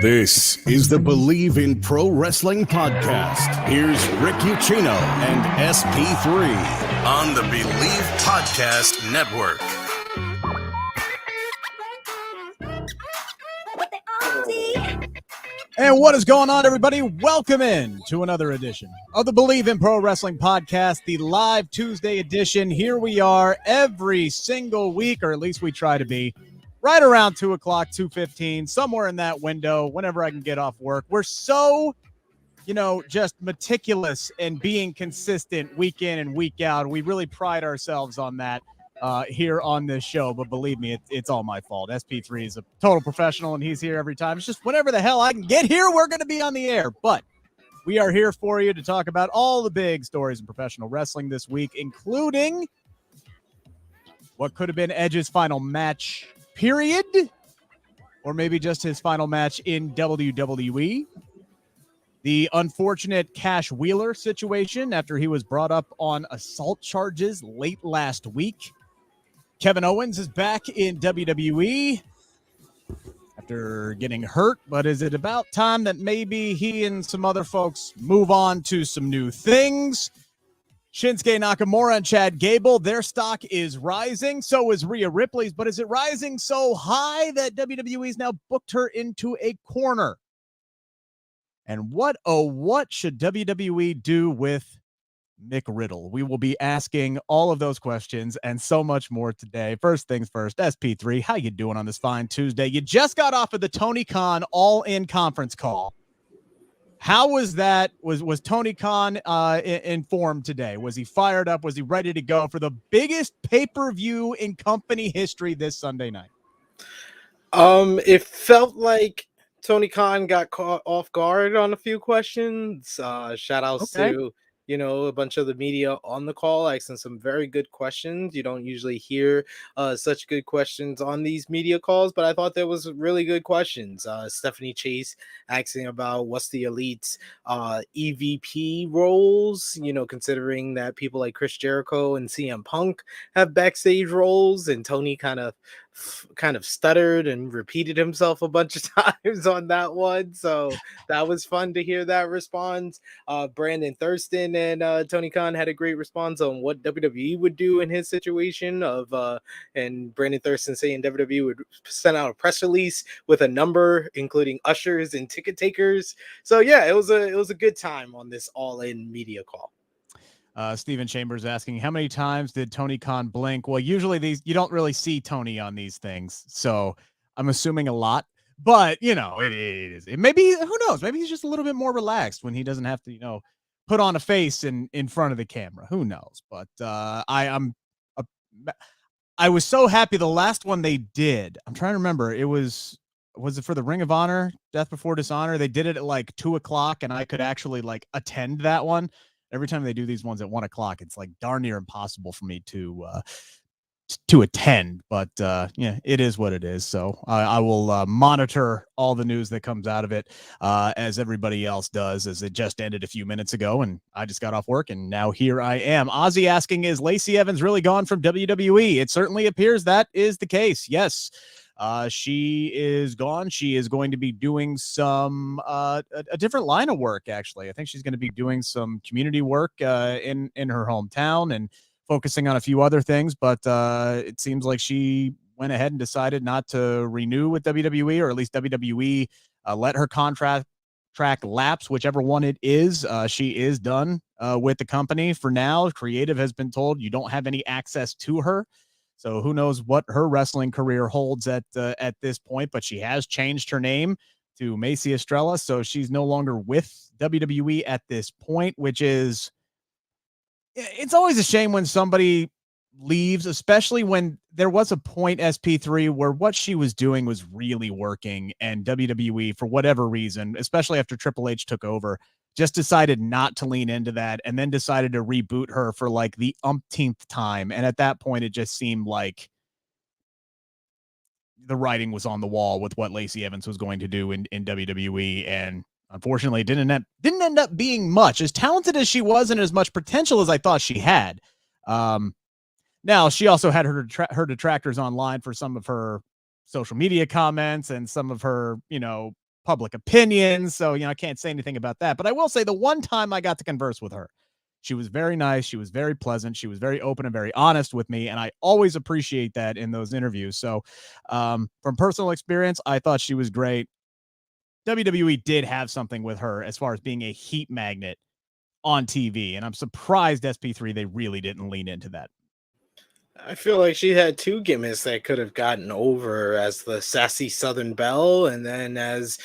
This is the Bleav in Pro Wrestling podcast. Here's Rick Ucchino and SP3 on the Bleav Podcast Network. And what is going on, everybody? Welcome in to another edition of the Bleav in Pro Wrestling podcast, the live Tuesday edition. Here we are every single week, or at least we try to be, right around 2 o'clock, 2:15, somewhere in that window, whenever I can get off work. We're so, just meticulous in being consistent week in and week out. We really pride ourselves on that here on this show, but believe me, it's all my fault. SP3 is a total professional, and he's here every time. It's just whenever the hell I can get here, we're going to be on the air. But we are here for you to talk about all the big stories in professional wrestling this week, including what could have been Edge's final match, period, or maybe just his final match in WWE. The unfortunate Cash Wheeler situation after he was brought up on assault charges late last week. Kevin Owens is back in WWE after getting hurt, but is it about time that maybe he and some other folks move on to some new things? Shinsuke Nakamura and Chad Gable, their stock is rising. So is Rhea Ripley's, but is it rising so high that WWE's now booked her into a corner? And what should WWE do with Mick Riddle? We will be asking all of those questions and so much more today. First things first, SP3, how you doing on this fine Tuesday? You just got off of the Tony Khan all-in conference call. How was that? Was Tony Khan informed today? Was he fired up? Was he ready to go for the biggest pay-per-view in company history this Sunday night? It felt like Tony Khan got caught off guard on a few questions. Shout outs to a bunch of the media on the call, asking some very good questions. You don't usually hear such good questions on these media calls, but I thought there was really good questions. Stephanie Chase asking about what's the Elite's EVP roles, considering that people like Chris Jericho and CM Punk have backstage roles, and Tony kind of stuttered and repeated himself a bunch of times on that one. So that was fun to hear that response. Brandon Thurston and Tony Khan had a great response on what WWE would do in his situation and Brandon Thurston saying WWE would send out a press release with a number, including ushers and ticket takers. So yeah, it was a good time on this all-in media call. Steven Chambers asking, how many times did Tony Khan blink? Well, usually you don't really see Tony on these things, so I'm assuming a lot. But it maybe, who knows? Maybe he's just a little bit more relaxed when he doesn't have to, put on a face in front of the camera. Who knows? But I was so happy the last one they did. I'm trying to remember. Was it for the Ring of Honor, Death Before Dishonor? They did it at like 2 o'clock, and I could actually attend that one. Every time they do these ones at 1 o'clock, it's like darn near impossible for me to attend. But it is what it is. So I will monitor all the news that comes out of it as everybody else does, as it just ended a few minutes ago, and I just got off work, and now here I am. Ozzy asking, is Lacey Evans really gone from WWE? It certainly appears that is the case. Yes. She is gone. She is going to be doing some a different line of work, actually. I think she's going to be doing some community work in her hometown and focusing on a few other things. But it seems like she went ahead and decided not to renew with WWE, or at least WWE let her contract lapse, whichever one it is. She is done with the company for now. Creative has been told you don't have any access to her. So who knows what her wrestling career holds at this point, but she has changed her name to Macy Estrella. So she's no longer with WWE at this point, which is, it's always a shame when somebody leaves, especially when there was a point, SP3, where what she was doing was really working, and WWE, for whatever reason, especially after Triple H took over, just decided not to lean into that, and then decided to reboot her for like the umpteenth time. And at that point, it just seemed like the writing was on the wall with what Lacey Evans was going to do in WWE. And unfortunately, it didn't end up being much. As talented as she was and as much potential as I thought she had. Now, she also had her detractors online for some of her social media comments and some of her, public opinion, so I can't say anything about that. But I will say the one time I got to converse with her, she was very nice. She was very pleasant. She was very open and very honest with me. And I always appreciate that in those interviews. So from personal experience, I thought she was great. WWE did have something with her as far as being a heat magnet on TV. And I'm surprised SP3, they really didn't lean into that. I feel like she had two gimmicks that could have gotten over as the sassy Southern Belle, and then as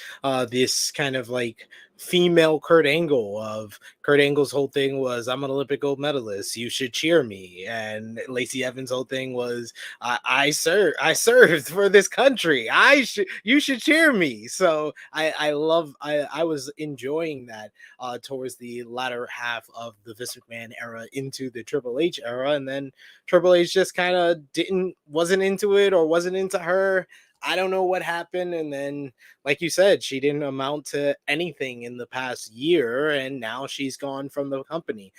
this kind of like female Kurt Angle. Of Kurt Angle's whole thing was, I'm an Olympic gold medalist, you should cheer me. And Lacey Evans' whole thing was, I served for this country, you should cheer me. So I was enjoying that towards the latter half of the Vince McMahon era into the Triple H era, and then Triple H just kind of wasn't into it, or wasn't into her. I don't know what happened. And then, like you said, she didn't amount to anything in the past year, and now she's gone from the company.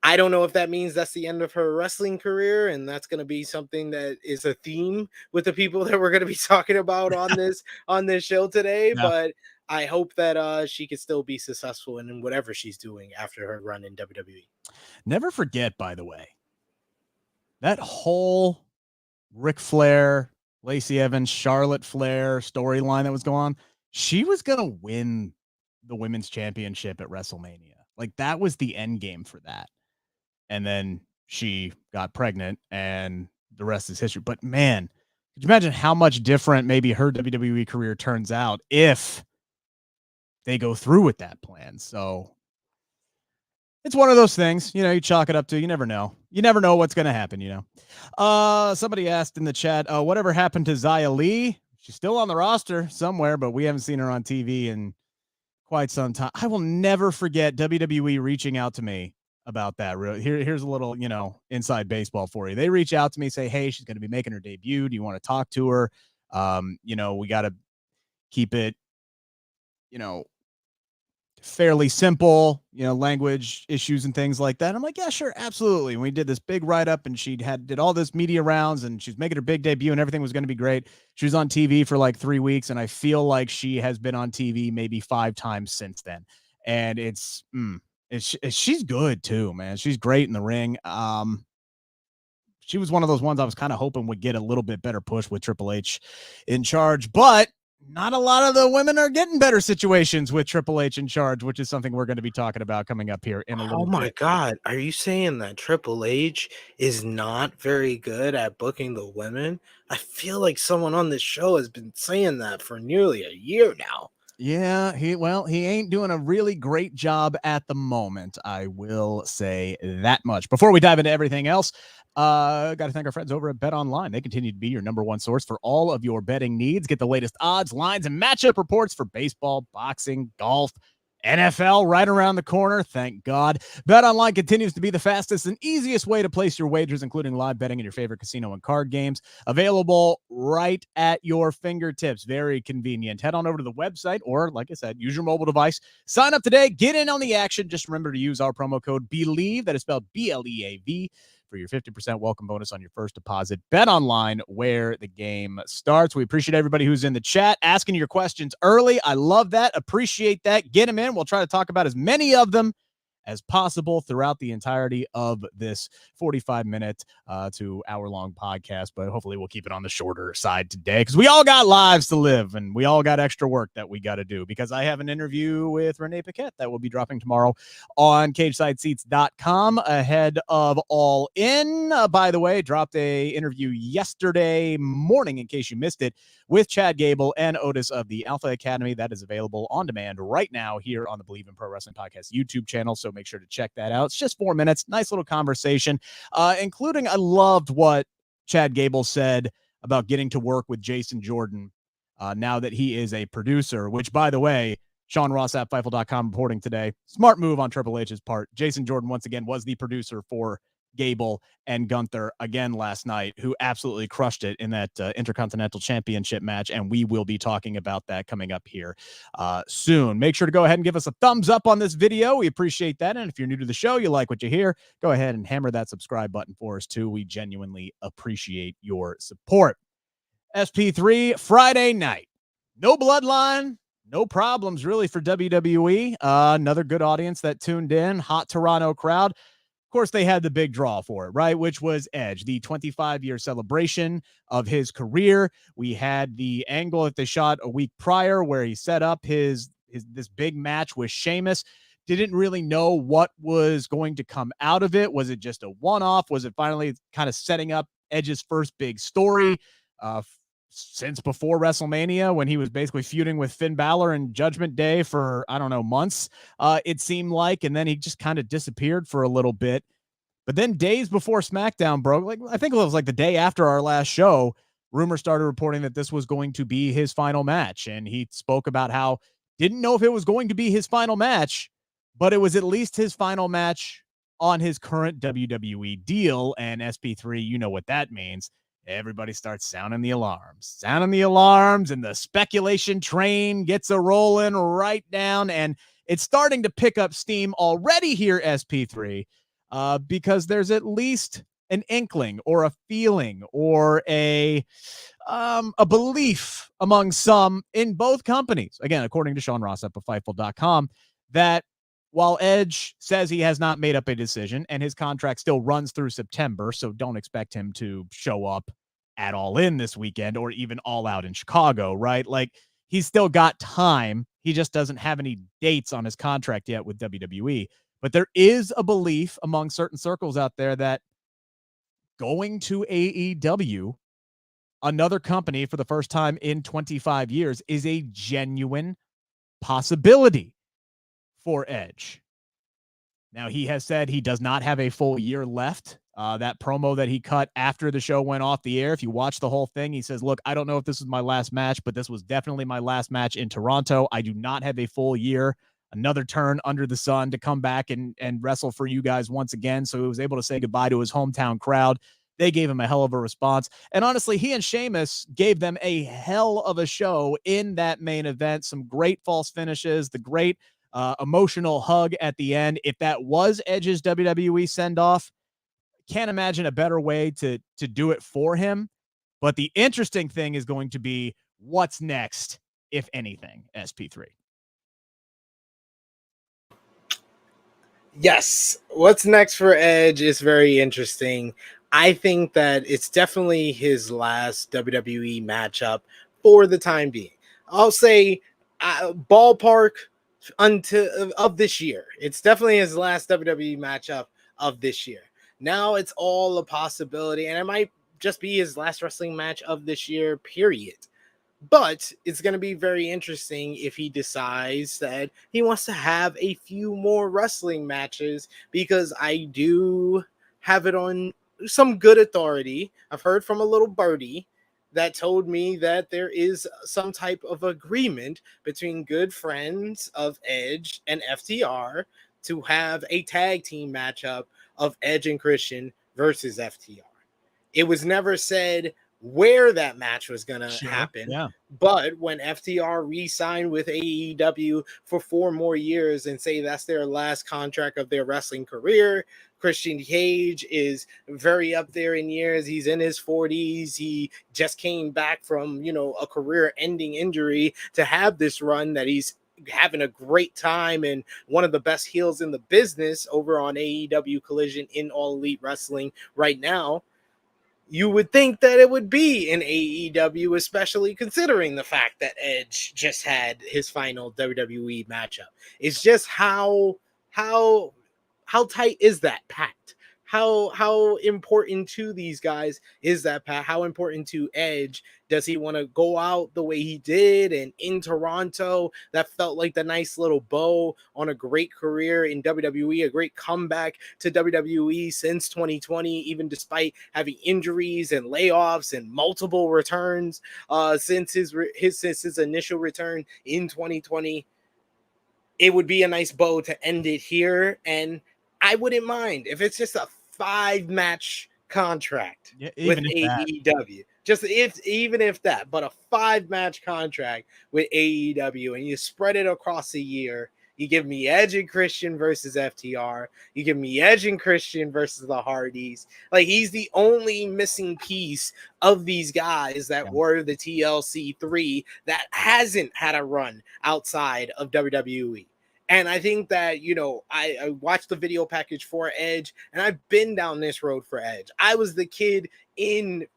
I don't know if that means that's the end of her wrestling career, and that's going to be something that is a theme with the people that we're going to be talking about on this show today. Yeah. But I hope that she can still be successful in whatever she's doing after her run in WWE. Never forget, by the way, that whole Ric Flair, Lacey Evans, Charlotte Flair storyline that was going on, she was going to win the women's championship at WrestleMania. Like, that was the end game for that. And then she got pregnant, and the rest is history. But man, could you imagine how much different maybe her WWE career turns out if they go through with that plan? So it's one of those things, you chalk it up to, you never know. You never know what's going to happen, Somebody asked in the chat, whatever happened to Xia Li? She's still on the roster somewhere, but we haven't seen her on TV in quite some time. I will never forget WWE reaching out to me about that. Here's a little, inside baseball for you. They reach out to me, say, hey, she's going to be making her debut. Do you want to talk to her? We got to keep it, fairly simple, language issues and things like that. I'm like, yeah, sure, absolutely. And we did this big write-up, and she did all this media rounds, and she's making her big debut, and everything was going to be great. She was on TV for like 3 weeks, and I feel like she has been on TV maybe 5 times since then. And she's good too, man. She's great in the ring. She was one of those ones I was kind of hoping would get a little bit better push with Triple H in charge, but not a lot of the women are getting better situations with Triple H in charge, which is something we're going to be talking about coming up here in a little bit. Oh my God. Are you saying that Triple H is not very good at booking the women? I feel like someone on this show has been saying that for nearly a year now. Yeah, he ain't doing a really great job at the moment. I will say that much. Before we dive into everything else, got to thank our friends over at Bet Online. They continue to be your number one source for all of your betting needs. Get the latest odds, lines, and matchup reports for baseball, boxing, golf, NFL right around the corner. Thank God. Bet Online continues to be the fastest and easiest way to place your wagers, including live betting in your favorite casino and card games. Available right at your fingertips. Very convenient. Head on over to the website, or like I said, use your mobile device. Sign up today. Get in on the action. Just remember to use our promo code Bleav, that is spelled BLEAV, for your 50% welcome bonus on your first deposit. Bet Online, where the game starts. We appreciate everybody who's in the chat asking your questions early. I love that. Appreciate that. Get them in. We'll try to talk about as many of them as possible throughout the entirety of this 45-minute to hour-long podcast, but hopefully we'll keep it on the shorter side today, because we all got lives to live, and we all got extra work that we got to do, because I have an interview with Renee Paquette that will be dropping tomorrow on CagesideSeats.com ahead of All In. By the way, dropped a interview yesterday morning, in case you missed it, with Chad Gable and Otis of the Alpha Academy. That is available on demand right now here on the Bleav in Pro Wrestling Podcast YouTube channel, so make sure to check that out. It's just 4 minutes. Nice little conversation, including I loved what Chad Gable said about getting to work with Jason Jordan now that he is a producer, which, by the way, Sean Ross at Fightful.com reporting today. Smart move on Triple H's part. Jason Jordan, once again, was the producer for Gable and Gunther again last night, who absolutely crushed it in that Intercontinental Championship match, and we will be talking about that coming up here soon. Make sure to go ahead and give us a thumbs up on this video. We appreciate that, and if you're new to the show, you like what you hear, go ahead and hammer that subscribe button for us too. We genuinely appreciate your support. SP3 Friday night. No bloodline, no problems really for WWE. Another good audience that tuned in, hot Toronto crowd. Of course, they had the big draw for it, right? Which was Edge, the 25-year celebration of his career. We had the angle that they shot a week prior where he set up his this big match with Sheamus. Didn't really know what was going to come out of it. Was it just a one-off? Was it finally kind of setting up Edge's first big story? Since before WrestleMania, when he was basically feuding with Finn Balor and Judgment Day for, I don't know, months, it seemed like, and then he just kind of disappeared for a little bit. But then days before SmackDown broke, like I think it was like the day after our last show, rumors started reporting that this was going to be his final match. And he spoke about how didn't know if it was going to be his final match, but it was at least his final match on his current WWE deal. And SP3, you know what that means. Everybody starts sounding the alarms, and the speculation train gets a rolling right down, and it's starting to pick up steam already here, SP3, because there's at least an inkling or a feeling or a belief among some in both companies, again, according to Sean Rossap of Fightful.com, that while Edge says he has not made up a decision and his contract still runs through September, so don't expect him to show up at All In this weekend or even All Out in Chicago, right? Like, he's still got time. He just doesn't have any dates on his contract yet with WWE. But there is a belief among certain circles out there that going to AEW, another company for the first time in 25 years, is a genuine possibility for Edge. Now, he has said he does not have a full year left. That promo that he cut after the show went off the air, if you watch the whole thing, he says, look, I don't know if this is my last match, but this was definitely my last match in Toronto. I do not have a full year, another turn under the sun to come back and wrestle for you guys once again. So he was able to say goodbye to his hometown crowd. They gave him a hell of a response. And honestly, he and Sheamus gave them a hell of a show in that main event. Some great false finishes, the great emotional hug at the end. If that was Edge's WWE send-off, can't imagine a better way to do it for him. But the interesting thing is going to be what's next, if anything, SP3. Yes, what's next for Edge is very interesting. I think that it's definitely his last WWE matchup for the time being. I'll say ballpark until of this year. It's definitely his last WWE matchup of this year. Now it's all a possibility, and it might just be his last wrestling match of this year, period. But it's going to be very interesting if he decides that he wants to have a few more wrestling matches, because I do have it on some good authority. I've heard from a little birdie that told me that there is some type of agreement between good friends of Edge and FTR to have a tag team matchup of Edge and Christian versus FTR. It was never said where that match was going to happen. Yeah. But when FTR re-signed with AEW for 4 more years and say that's their last contract of their wrestling career, Christian Cage is very up there in years. He's in his 40s. He just came back from, a career-ending injury to have this run that he's having a great time, and one of the best heels in the business over on AEW Collision in All Elite Wrestling right now. You would think that it would be in AEW, especially considering the fact that Edge just had his final WWE matchup. It's just how tight is that pact? How important to these guys is that pact? How important to Edge? Does he want to go out the way he did and in Toronto? That felt like the nice little bow on a great career in WWE, a great comeback to WWE since 2020, even despite having injuries and layoffs and multiple returns since his initial return in 2020. It would be a nice bow to end it here, and I wouldn't mind if it's just a 5-match contract with AEW. Even if that, but a 5-match contract with AEW, and you spread it across a year, You give me Edge and Christian versus FTR. You give me Edge and Christian versus the Hardys. Like, he's the only missing piece of these guys that were the TLC 3 that hasn't had a run outside of WWE. And I think that, I watched the video package for Edge, and I've been down this road for Edge. I was the kid in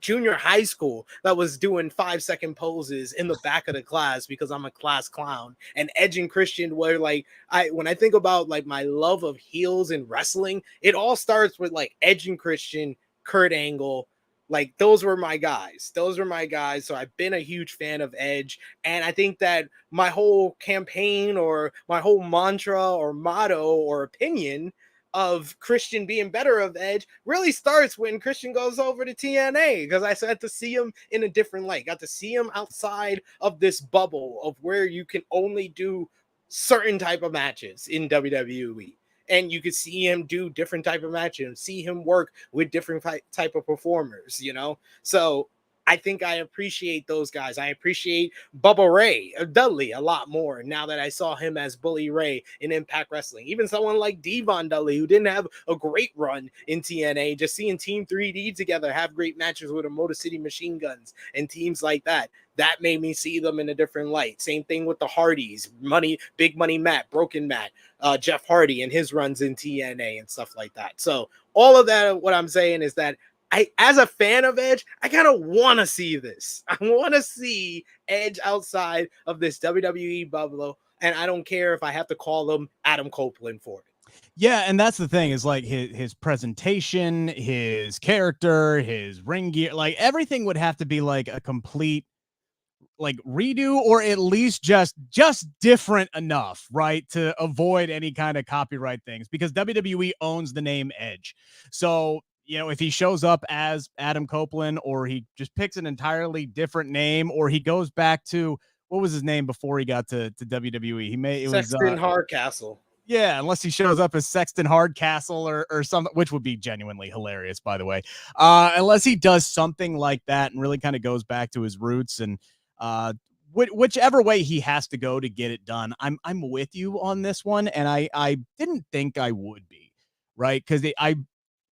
junior high school that was doing 5-second poses in the back of the class because I'm a class clown. And Edge and Christian were like, when I think about like my love of heels and wrestling, it all starts with like Edge and Christian, Kurt Angle. Like, those were my guys. So I've been a huge fan of Edge. And I think that my whole campaign or my whole mantra or motto or opinion of Christian being better of Edge really starts when Christian goes over to TNA, because I got to see him in a different light, got to see him outside of this bubble of where you can only do certain type of matches in WWE. And you could see him do different type of matches, see him work with different type of performers, So I think I appreciate those guys. I appreciate Bubba Ray Dudley a lot more now that I saw him as Bully Ray in Impact Wrestling. Even someone like Devon Dudley, who didn't have a great run in TNA, just seeing Team 3D together have great matches with the Motor City Machine Guns and teams like that. That made me see them in a different light. Same thing with the Hardys, Big Money Matt, Broken Matt, Jeff Hardy and his runs in TNA and stuff like that. So all of that, what I'm saying is that as a fan of Edge, I kind of want to see this. I want to see Edge outside of this WWE bubble, and I don't care if I have to call him Adam Copeland for it. Yeah, and that's the thing is like his presentation, his character, his ring gear, like everything would have to be like a complete like redo, or at least just different enough, right, to avoid any kind of copyright things, because WWE owns the name Edge. So if he shows up as Adam Copeland, or he just picks an entirely different name, or he goes back to what was his name before he got to WWE? Sexton Hardcastle. Yeah, unless he shows up as Sexton Hardcastle or something, which would be genuinely hilarious, by the way. Unless he does something like that and really kind of goes back to his roots, and whichever way he has to go to get it done, I'm with you on this one, and I didn't think I would be, right? Because I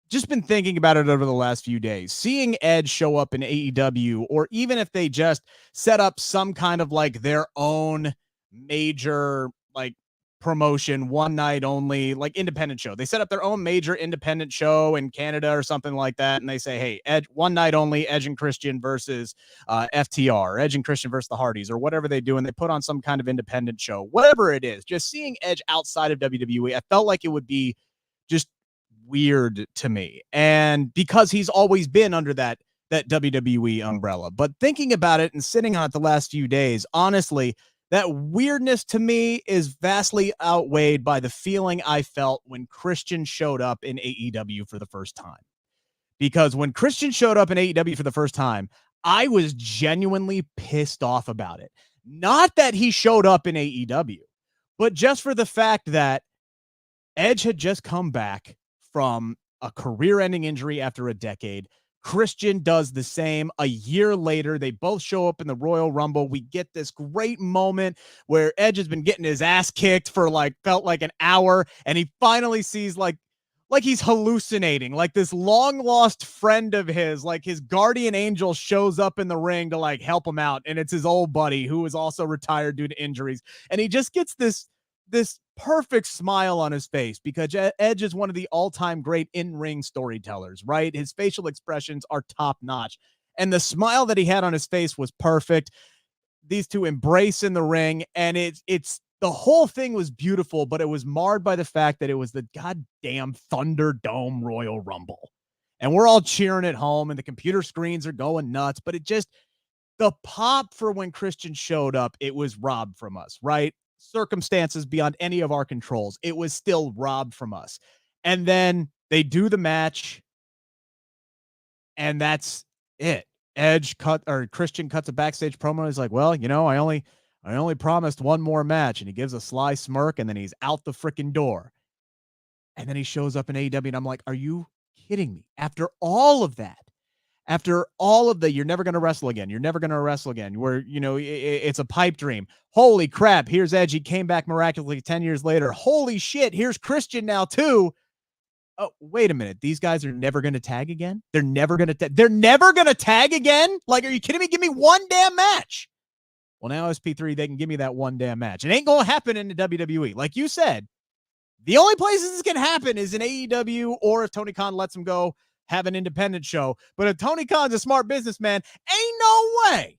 just been thinking about it over the last few days. Seeing Edge show up in AEW, or even if they just set up some kind of like their own major like promotion, one night only, like independent show. They set up their own major independent show in Canada or something like that, and they say, hey, Edge, one night only, Edge and Christian versus FTR, Edge and Christian versus the Hardys, or whatever they do, and they put on some kind of independent show. Whatever it is, just seeing Edge outside of WWE, I felt like it would be just weird to me, and because he's always been under that WWE umbrella. But thinking about it and sitting on it the last few days, honestly, that weirdness to me is vastly outweighed by the feeling I felt when Christian showed up in AEW for the first time. Because when Christian showed up in AEW for the first time, I was genuinely pissed off about it. Not that he showed up in AEW, but just for the fact that Edge had just come back from a career-ending injury after a decade. Christian does the same a year later. They both show up in the Royal Rumble. We get this great moment where Edge has been getting his ass kicked for felt like an hour, and he finally sees like he's hallucinating, like this long lost friend of his, like his guardian angel shows up in the ring to like help him out, and it's his old buddy who is also retired due to injuries, and he just gets this perfect smile on his face, because Edge is one of the all-time great in-ring storytellers, right? His facial expressions are top-notch, and the smile that he had on his face was perfect. These two embrace in the ring, and it's the whole thing was beautiful, but it was marred by the fact that it was the goddamn Thunderdome Royal Rumble, and we're all cheering at home, and the computer screens are going nuts, but the pop for when Christian showed up, it was robbed from us, right? Circumstances beyond any of our controls. It was still robbed from us. And then they do the match, and that's it. Christian cuts a backstage promo. He's like, well, I only promised one more match, and he gives a sly smirk, and then he's out the freaking door. And then he shows up in AEW, and I'm like, are you kidding me? After all of that, After all of the, you're never going to wrestle again. You're never going to wrestle again. Where, it's a pipe dream. Holy crap. Here's Edge. He came back miraculously 10 years later. Holy shit. Here's Christian now too. Oh, wait a minute. These guys are never going to tag again. They're never going to tag again. Like, are you kidding me? Give me one damn match. Well, now SP3, they can give me that one damn match. It ain't going to happen in the WWE. Like you said, the only places this can happen is in AEW, or if Tony Khan lets him go have an independent show. But if Tony Khan's a smart businessman, ain't no way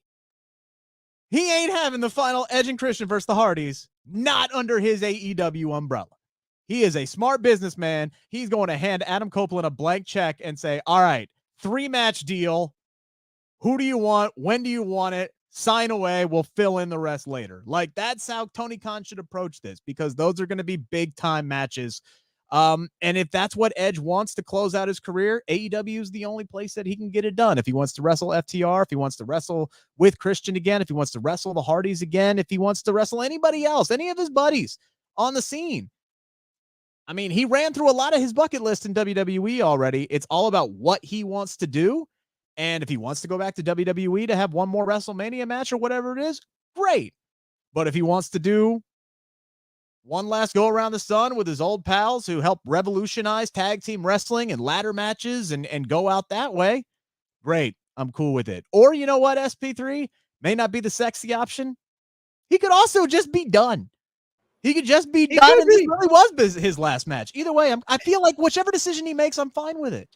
he ain't having the final Edge and Christian versus the Hardys, not under his AEW umbrella. He is a smart businessman. He's going to hand Adam Copeland a blank check and say, all right, 3-match deal. Who do you want? When do you want it? Sign away. We'll fill in the rest later. Like, that's how Tony Khan should approach this, because those are going to be big time matches. And if that's what Edge wants to close out his career, AEW is the only place that he can get it done. If he wants to wrestle FTR, if he wants to wrestle with Christian again, if he wants to wrestle the Hardys again, if he wants to wrestle anybody else, any of his buddies on the scene. I mean, he ran through a lot of his bucket list in WWE already. It's all about what he wants to do. And if he wants to go back to WWE to have one more WrestleMania match or whatever it is, great. But if he wants to do one last go around the sun with his old pals who helped revolutionize tag team wrestling and ladder matches and go out that way, great. I'm cool with it. Or, you know what, SP3 may not be the sexy option. He could also just be done. He could just be done, and this really was his last match. Either way, I feel like whichever decision he makes, I'm fine with it.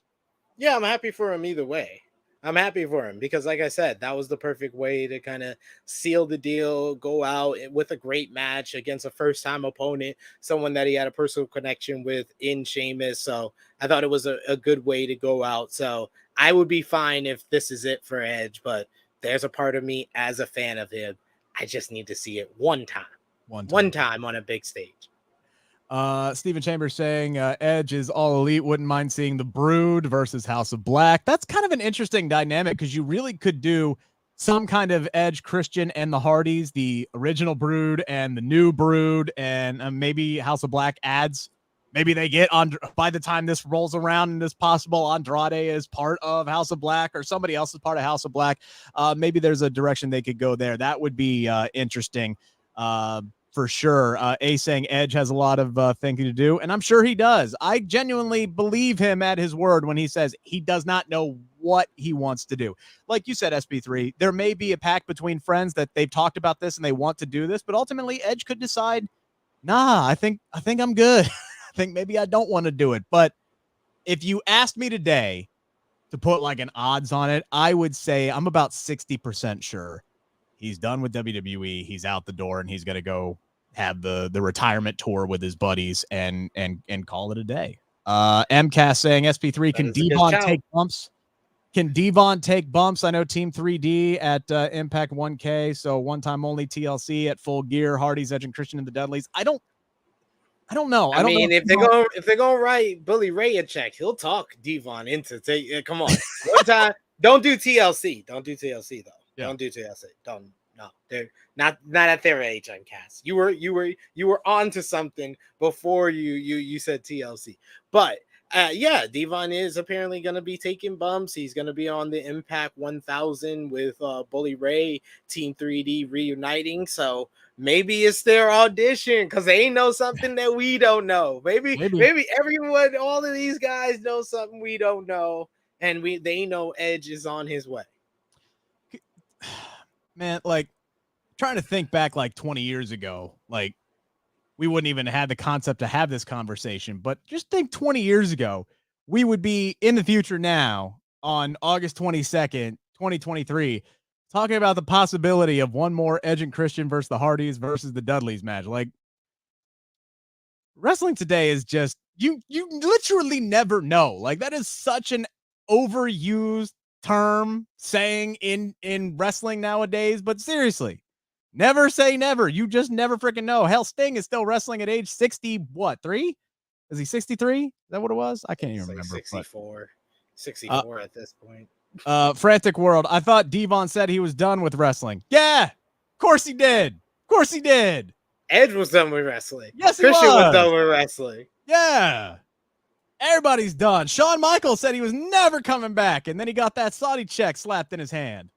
Yeah, I'm happy for him either way. I'm happy for him because, like I said, that was the perfect way to kind of seal the deal, go out with a great match against a first-time opponent, someone that he had a personal connection with in Sheamus. So I thought it was a good way to go out. So I would be fine if this is it for Edge, but there's a part of me as a fan of him, I just need to see it one time on a big stage. Stephen Chambers saying Edge is all elite. Wouldn't mind seeing the Brood versus House of Black. That's kind of an interesting dynamic because you really could do some kind of Edge, Christian, and the Hardys, the original Brood and the new Brood, and maybe House of Black adds. Maybe they get on by the time this rolls around and it's possible Andrade is part of House of Black or somebody else is part of House of Black. Maybe there's a direction they could go there. That would be interesting. For sure. A saying Edge has a lot of thinking to do, and I'm sure he does. I genuinely believe him at his word when he says he does not know what he wants to do. Like you said, SP3, there may be a pact between friends that they've talked about this and they want to do this, but ultimately Edge could decide, nah, I think I'm good. I think maybe I don't want to do it. But if you asked me today to put like an odds on it, I would say I'm about 60% sure he's done with WWE. He's out the door and he's going to go have the retirement tour with his buddies and call it a day. MCAS saying SP3, can Devon take bumps? Can Devon take bumps? I know Team 3D at Impact 1K, so one time only TLC at Full Gear, Hardys, Edge, and Christian in the Dudleys. I don't know. I mean, if they're going to write Bully Ray a check, he'll talk Devon into come on. One time, don't do TLC. Don't do TLC though. Yeah. Don't do TLC. No, they're not at their age. MCAS. You were on to something before you said TLC. But yeah, Devon is apparently going to be taking bumps. He's going to be on the Impact 1000 with Bully Ray, Team 3D reuniting. So maybe it's their audition because they know something that we don't know. Maybe everyone, all of these guys know something we don't know, and they know Edge is on his way. Man, like trying to think back like 20 years ago, like we wouldn't even have the concept to have this conversation, but just think 20 years ago, we would be in the future now on August 22nd, 2023, talking about the possibility of one more Edge and Christian versus the Hardys versus the Dudleys match. Like wrestling today is just, you literally never know. Like that is such an overused term saying in wrestling nowadays, but seriously, never say never. You just never freaking know. Hell, Sting is still wrestling at age 3? Is he 63? Is that what it was? I can't even remember. 64 at this point. Frantic World, I thought Devon said he was done with wrestling. Yeah, of course he did. Edge was done with wrestling. Yes, Christian was done with wrestling. Yeah. Everybody's done. Shawn Michaels said he was never coming back, and then he got that Saudi check slapped in his hand.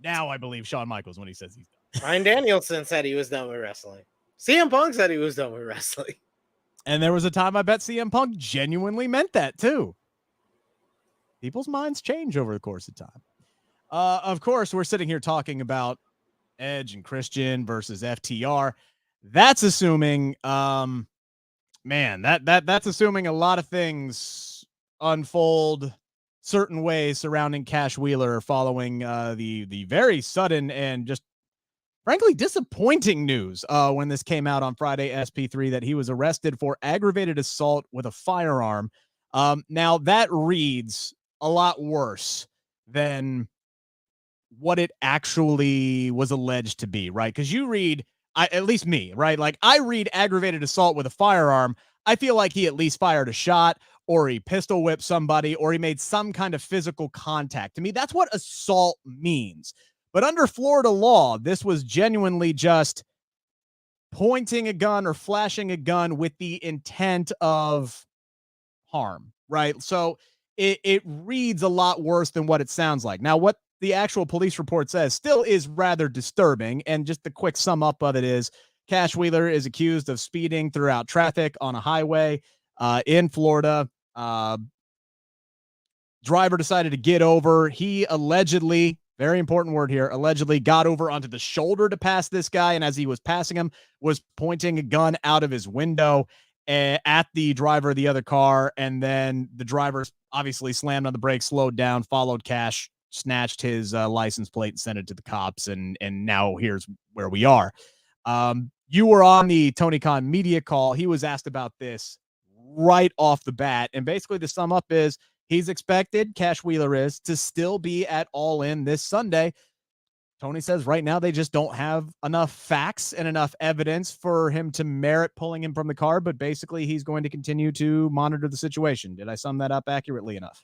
Now I believe Shawn Michaels when he says he's done. Bryan Danielson said he was done with wrestling. CM Punk said he was done with wrestling. And there was a time I bet CM Punk genuinely meant that too. People's minds change over the course of time. Of course, we're sitting here talking about Edge and Christian versus FTR. That's assuming, that's assuming a lot of things unfold certain ways surrounding Cash Wheeler following the very sudden and just frankly disappointing news when this came out on Friday, SP3, that he was arrested for aggravated assault with a firearm. Now that reads a lot worse than what it actually was alleged to be, right? Because you read, at least me, right? Like I read aggravated assault with a firearm. I feel like he at least fired a shot, or he pistol whipped somebody, or he made some kind of physical contact. To me, that's what assault means. But under Florida law, this was genuinely just pointing a gun or flashing a gun with the intent of harm, right? So it reads a lot worse than what it sounds like. Now, what the actual police report says still is rather disturbing. And just the quick sum up of it is Cash Wheeler is accused of speeding throughout traffic on a highway in Florida. Driver decided to get over. He allegedly, very important word here, allegedly got over onto the shoulder to pass this guy. And as he was passing him, was pointing a gun out of his window at the driver of the other car. And then the driver obviously slammed on the brakes, slowed down, followed Cash, snatched his license plate and sent it to the cops. And now here's where we are. You were on the Tony Khan media call. He was asked about this right off the bat. And basically the sum up is he's expected, Cash Wheeler is, to still be at All In this Sunday. Tony says right now they just don't have enough facts and enough evidence for him to merit pulling him from the car, but basically he's going to continue to monitor the situation. Did I sum that up accurately enough?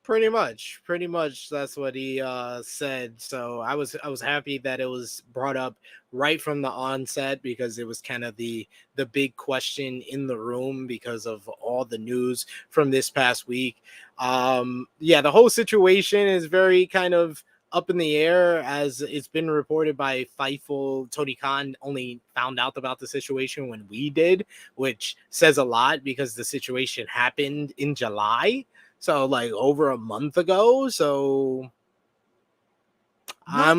Pretty much that's what he said. So I was happy that it was brought up right from the onset, because it was kind of the big question in the room because of all the news from this past week. The whole situation is very kind of up in the air, as it's been reported by Fightful. Tony Khan only found out about the situation when we did, which says a lot because the situation happened in July. So like over a month ago. So not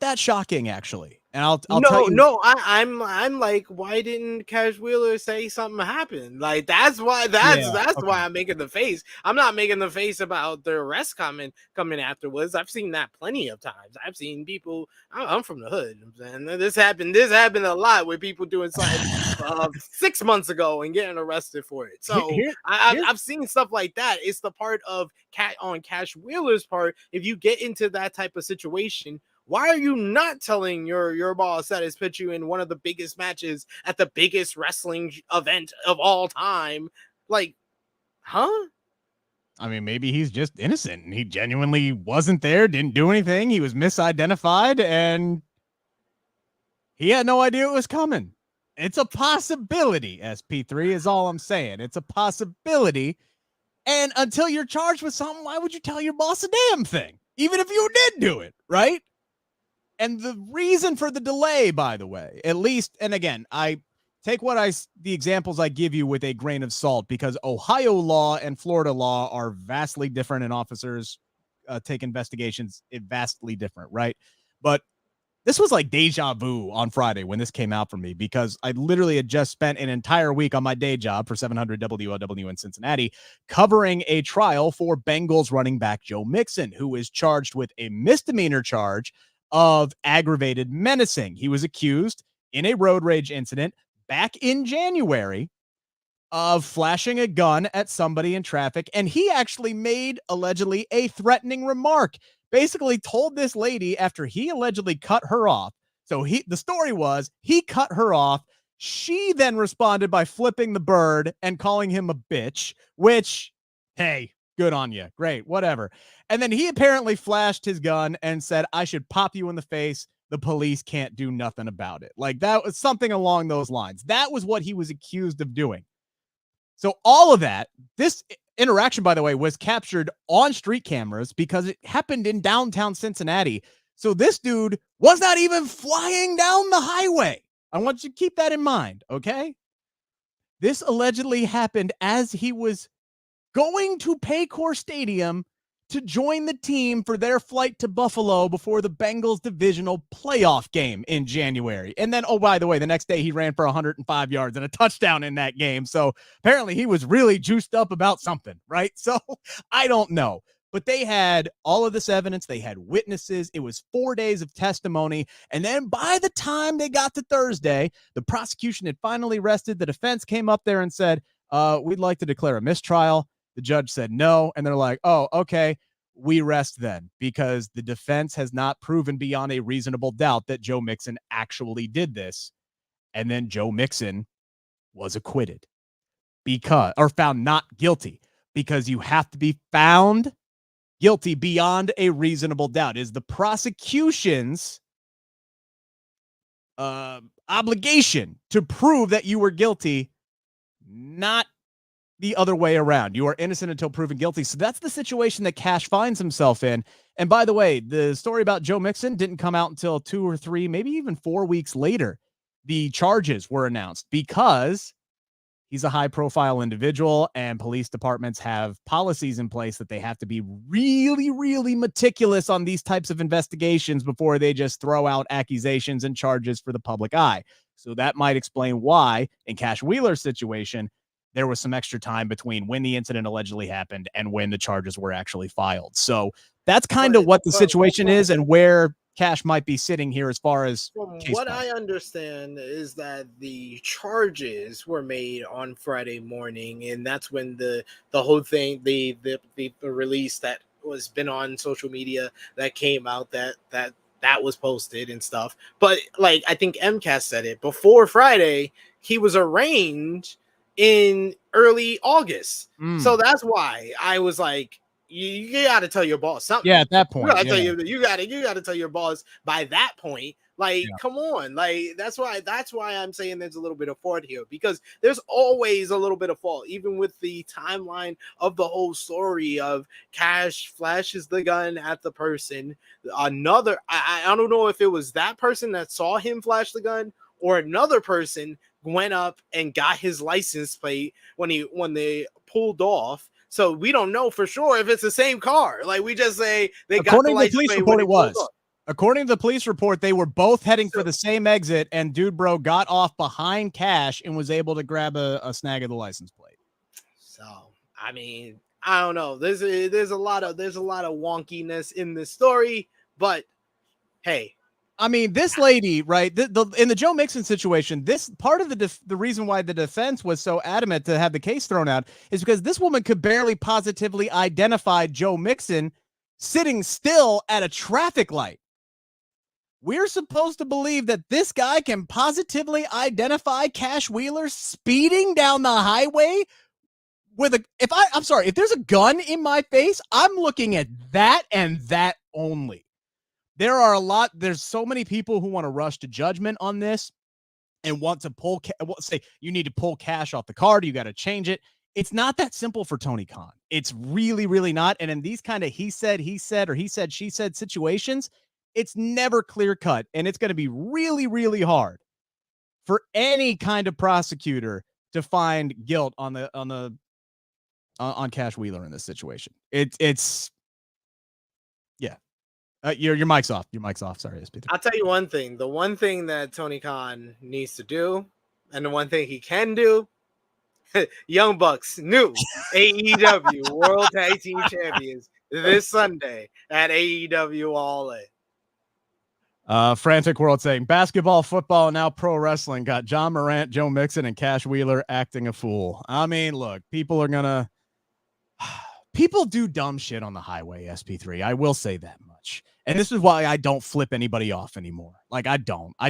that shocking, actually. And I'll tell you. I'm like, why didn't Cash Wheeler say something happened? Like that's why I'm making the face. I'm not making the face about the arrest coming afterwards. I've seen that plenty of times. I've seen people. I'm from the hood, and this happened a lot with people doing something 6 months ago and getting arrested for it. So I've seen stuff like that. It's the part of Cash Wheeler's part. If you get into that type of situation, why are you not telling your boss that it's put you in one of the biggest matches at the biggest wrestling event of all time? Like, huh? I mean, maybe he's just innocent and he genuinely wasn't there, didn't do anything. He was misidentified and he had no idea it was coming. It's a possibility, SP3 is all I'm saying. It's a possibility. And until you're charged with something, why would you tell your boss a damn thing? Even if you did do it, right? And the reason for the delay, by the way, at least, and again, I take the examples I give you with a grain of salt, because Ohio law and Florida law are vastly different, and officers take investigations vastly different, right? But this was like deja vu on Friday when this came out for me, because I literally had just spent an entire week on my day job for 700 WLW in Cincinnati covering a trial for Bengals running back Joe Mixon, who is charged with a misdemeanor charge of aggravated menacing. He was accused in a road rage incident back in January of flashing a gun at somebody in traffic. And he actually made allegedly a threatening remark, basically told this lady after he allegedly cut her off. So the story was he cut her off. She then responded by flipping the bird and calling him a bitch, which, hey, good on you. Great, whatever. And then he apparently flashed his gun and said, I should pop you in the face. The police can't do nothing about it. Like that was something along those lines. That was what he was accused of doing. So all of that, this interaction, by the way, was captured on street cameras because it happened in downtown Cincinnati. So this dude was not even flying down the highway. I want you to keep that in mind, okay? This allegedly happened as he was going to Paycor Stadium to join the team for their flight to Buffalo before the Bengals divisional playoff game in January. And then, oh, by the way, the next day he ran for 105 yards and a touchdown in that game. So apparently he was really juiced up about something, right? So I don't know. But they had all of this evidence. They had witnesses. It was 4 days of testimony. And then by the time they got to Thursday, the prosecution had finally rested. The defense came up there and said, we'd like to declare a mistrial. The judge said no. And they're like, oh, okay, we rest then, because the defense has not proven beyond a reasonable doubt that Joe Mixon actually did this. And then Joe Mixon was acquitted or found not guilty, because you have to be found guilty beyond a reasonable doubt. Is the prosecution's obligation to prove that you were guilty, not the other way around. You are innocent until proven guilty. So that's the situation that Cash finds himself in. And by the way, the story about Joe Mixon didn't come out until 2 or 3, maybe even 4 weeks later. The charges were announced because he's a high-profile individual, and police departments have policies in place that they have to be really, really meticulous on these types of investigations before they just throw out accusations and charges for the public eye. So that might explain why, in Cash Wheeler's situation, there was some extra time between when the incident allegedly happened and when the charges were actually filed. So that's kind of what the situation is and where Cash might be sitting here as far as what I understand is that the charges were made on Friday morning, and that's when the whole thing, the release that was been on social media that came out that was posted and stuff. But like, I think MCAS said it before Friday, he was arraigned in early August. So that's why I was like, you got to tell your boss something. Yeah, at that point, you got to tell your boss by that point. Like, come on. Like, that's why I'm saying there's a little bit of fault here, because there's always a little bit of fault, even with the timeline of the whole story of Cash flashes the gun at the person. Another, I don't know if it was that person that saw him flash the gun or another person went up and got his license plate when they pulled off. So we don't know for sure if it's the same car. Like, we just say they got the license plate. According to the police report, it was. According to the police report, they were both heading for the same exit, and Dude Bro got off behind Cash and was able to grab a snag of the license plate. So, I mean, I don't know. There's a lot of wonkiness in this story, but hey. I mean, this lady, right, in the Joe Mixon situation, this part of the reason why the defense was so adamant to have the case thrown out is because this woman could barely positively identify Joe Mixon sitting still at a traffic light. We're supposed to believe that this guy can positively identify Cash Wheeler speeding down the highway with if there's a gun in my face, I'm looking at that and that only. There's so many people who want to rush to judgment on this and want to say you need to pull Cash off the card. You got to change it. It's not that simple for Tony Khan. It's really, really not. And in these kind of he said, or he said, she said situations, it's never clear cut. And it's going to be really, really hard for any kind of prosecutor to find guilt on Cash Wheeler in this situation. It's yeah. Your mic's off. Your mic's off. Sorry, SP3. I'll tell you one thing. The one thing that Tony Khan needs to do, and the one thing he can do, Young Bucks new AEW World Tag Team Champions this Sunday at AEW All In. Frantic World saying basketball, football, and now pro wrestling got John Morant, Joe Mixon, and Cash Wheeler acting a fool. I mean, look, people do dumb shit on the highway, SP3. I will say that much. And this is why I don't flip anybody off anymore. Like, I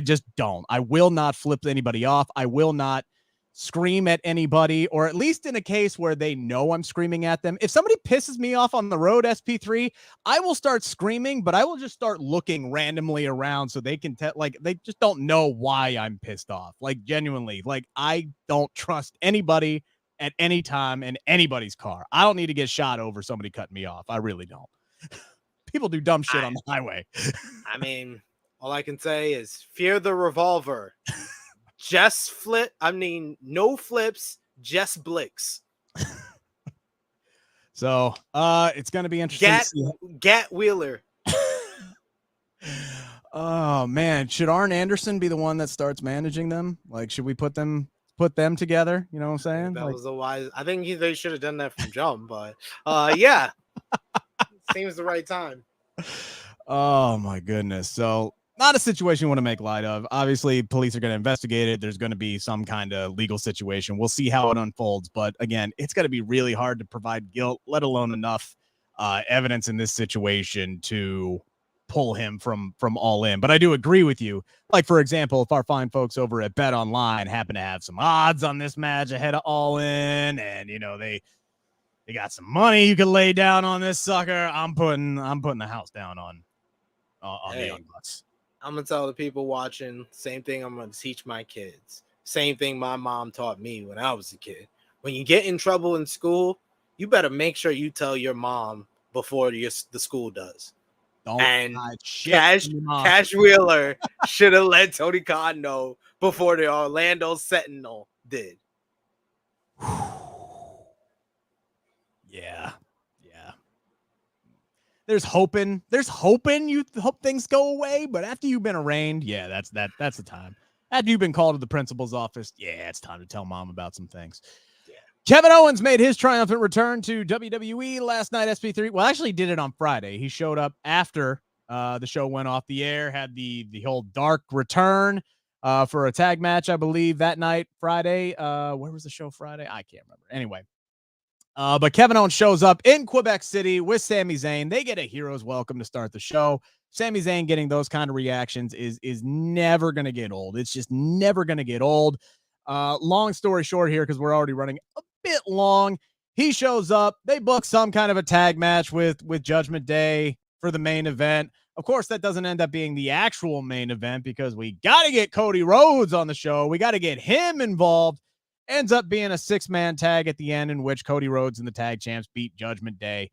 just don't. I will not flip anybody off. I will not scream at anybody, or at least in a case where they know I'm screaming at them. If somebody pisses me off on the road, SP3, I will start screaming, but I will just start looking randomly around so they can they just don't know why I'm pissed off. Like, genuinely, like, I don't trust anybody at any time in anybody's car. I don't need to get shot over somebody cutting me off. I really don't. People do dumb shit on the highway. I mean, all I can say is fear the revolver. Just flip. I mean, no flips, just blicks. So it's going to be interesting. Gat Wheeler. Oh man, should Arn Anderson be the one that starts managing them? Like, should we put them together? You know what I'm saying? That like, was a wise. I think they should have done that from jump, but yeah, seems the right time. Oh my goodness. So not a situation you want to make light of. Obviously, police are going to investigate it. There's going to be some kind of legal situation. We'll see how it unfolds. But again, it's going to be really hard to provide guilt, let alone enough evidence in this situation to pull him from All In. But I do agree with you. Like, for example, if our fine folks over at Bet Online happen to have some odds on this match ahead of All In, and you know they got some money you can lay down on this sucker, I'm putting the house down on the Young Bucks. I'm gonna tell the people watching, same thing I'm gonna teach my kids. Same thing my mom taught me when I was a kid. When you get in trouble in school, you better make sure you tell your mom before the school does. And Cash Wheeler should have let Tony Khan know before the Orlando Sentinel did. Yeah. There's hoping you hope things go away, but after you've been arraigned, yeah, that's the time. After you've been called to the principal's office, yeah, it's time to tell mom about some things. Yeah. Kevin Owens made his triumphant return to WWE last night. SP3, well, actually did it on Friday. He showed up after the show went off the air, had the whole dark return for a tag match, I believe, that night, Friday. Where was the show Friday? I can't remember. Anyway. But Kevin Owens shows up in Quebec City with Sami Zayn. They get a hero's welcome to start the show. Sami Zayn getting those kind of reactions is never going to get old. It's just never going to get old. Long story short here, because we're already running a bit long. He shows up. They book some kind of a tag match with Judgment Day for the main event. Of course, that doesn't end up being the actual main event because we got to get Cody Rhodes on the show. We got to get him involved. Ends up being a 6-man tag at the end in which Cody Rhodes and the tag champs beat Judgment Day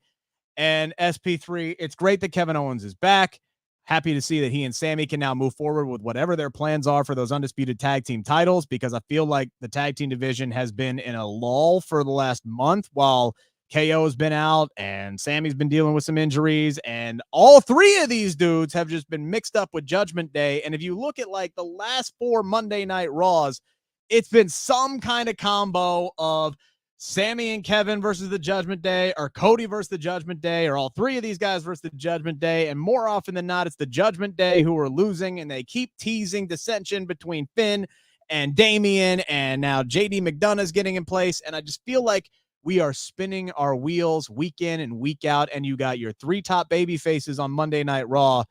and SP3. It's great that Kevin Owens is back. Happy to see that he and Sami can now move forward with whatever their plans are for those undisputed tag team titles, because I feel like the tag team division has been in a lull for the last month while KO has been out and Sami's been dealing with some injuries, and all three of these dudes have just been mixed up with Judgment Day. And if you look at like the last 4 Monday Night Raws, it's been some kind of combo of Sami and Kevin versus the Judgment Day, or Cody versus the Judgment Day, or all three of these guys versus the Judgment Day. And more often than not, it's the Judgment Day who are losing, and they keep teasing dissension between Finn and Damian, and now JD McDonough is getting in place. And I just feel like we are spinning our wheels week in and week out, and you got your 3 top baby faces on Monday Night Raw.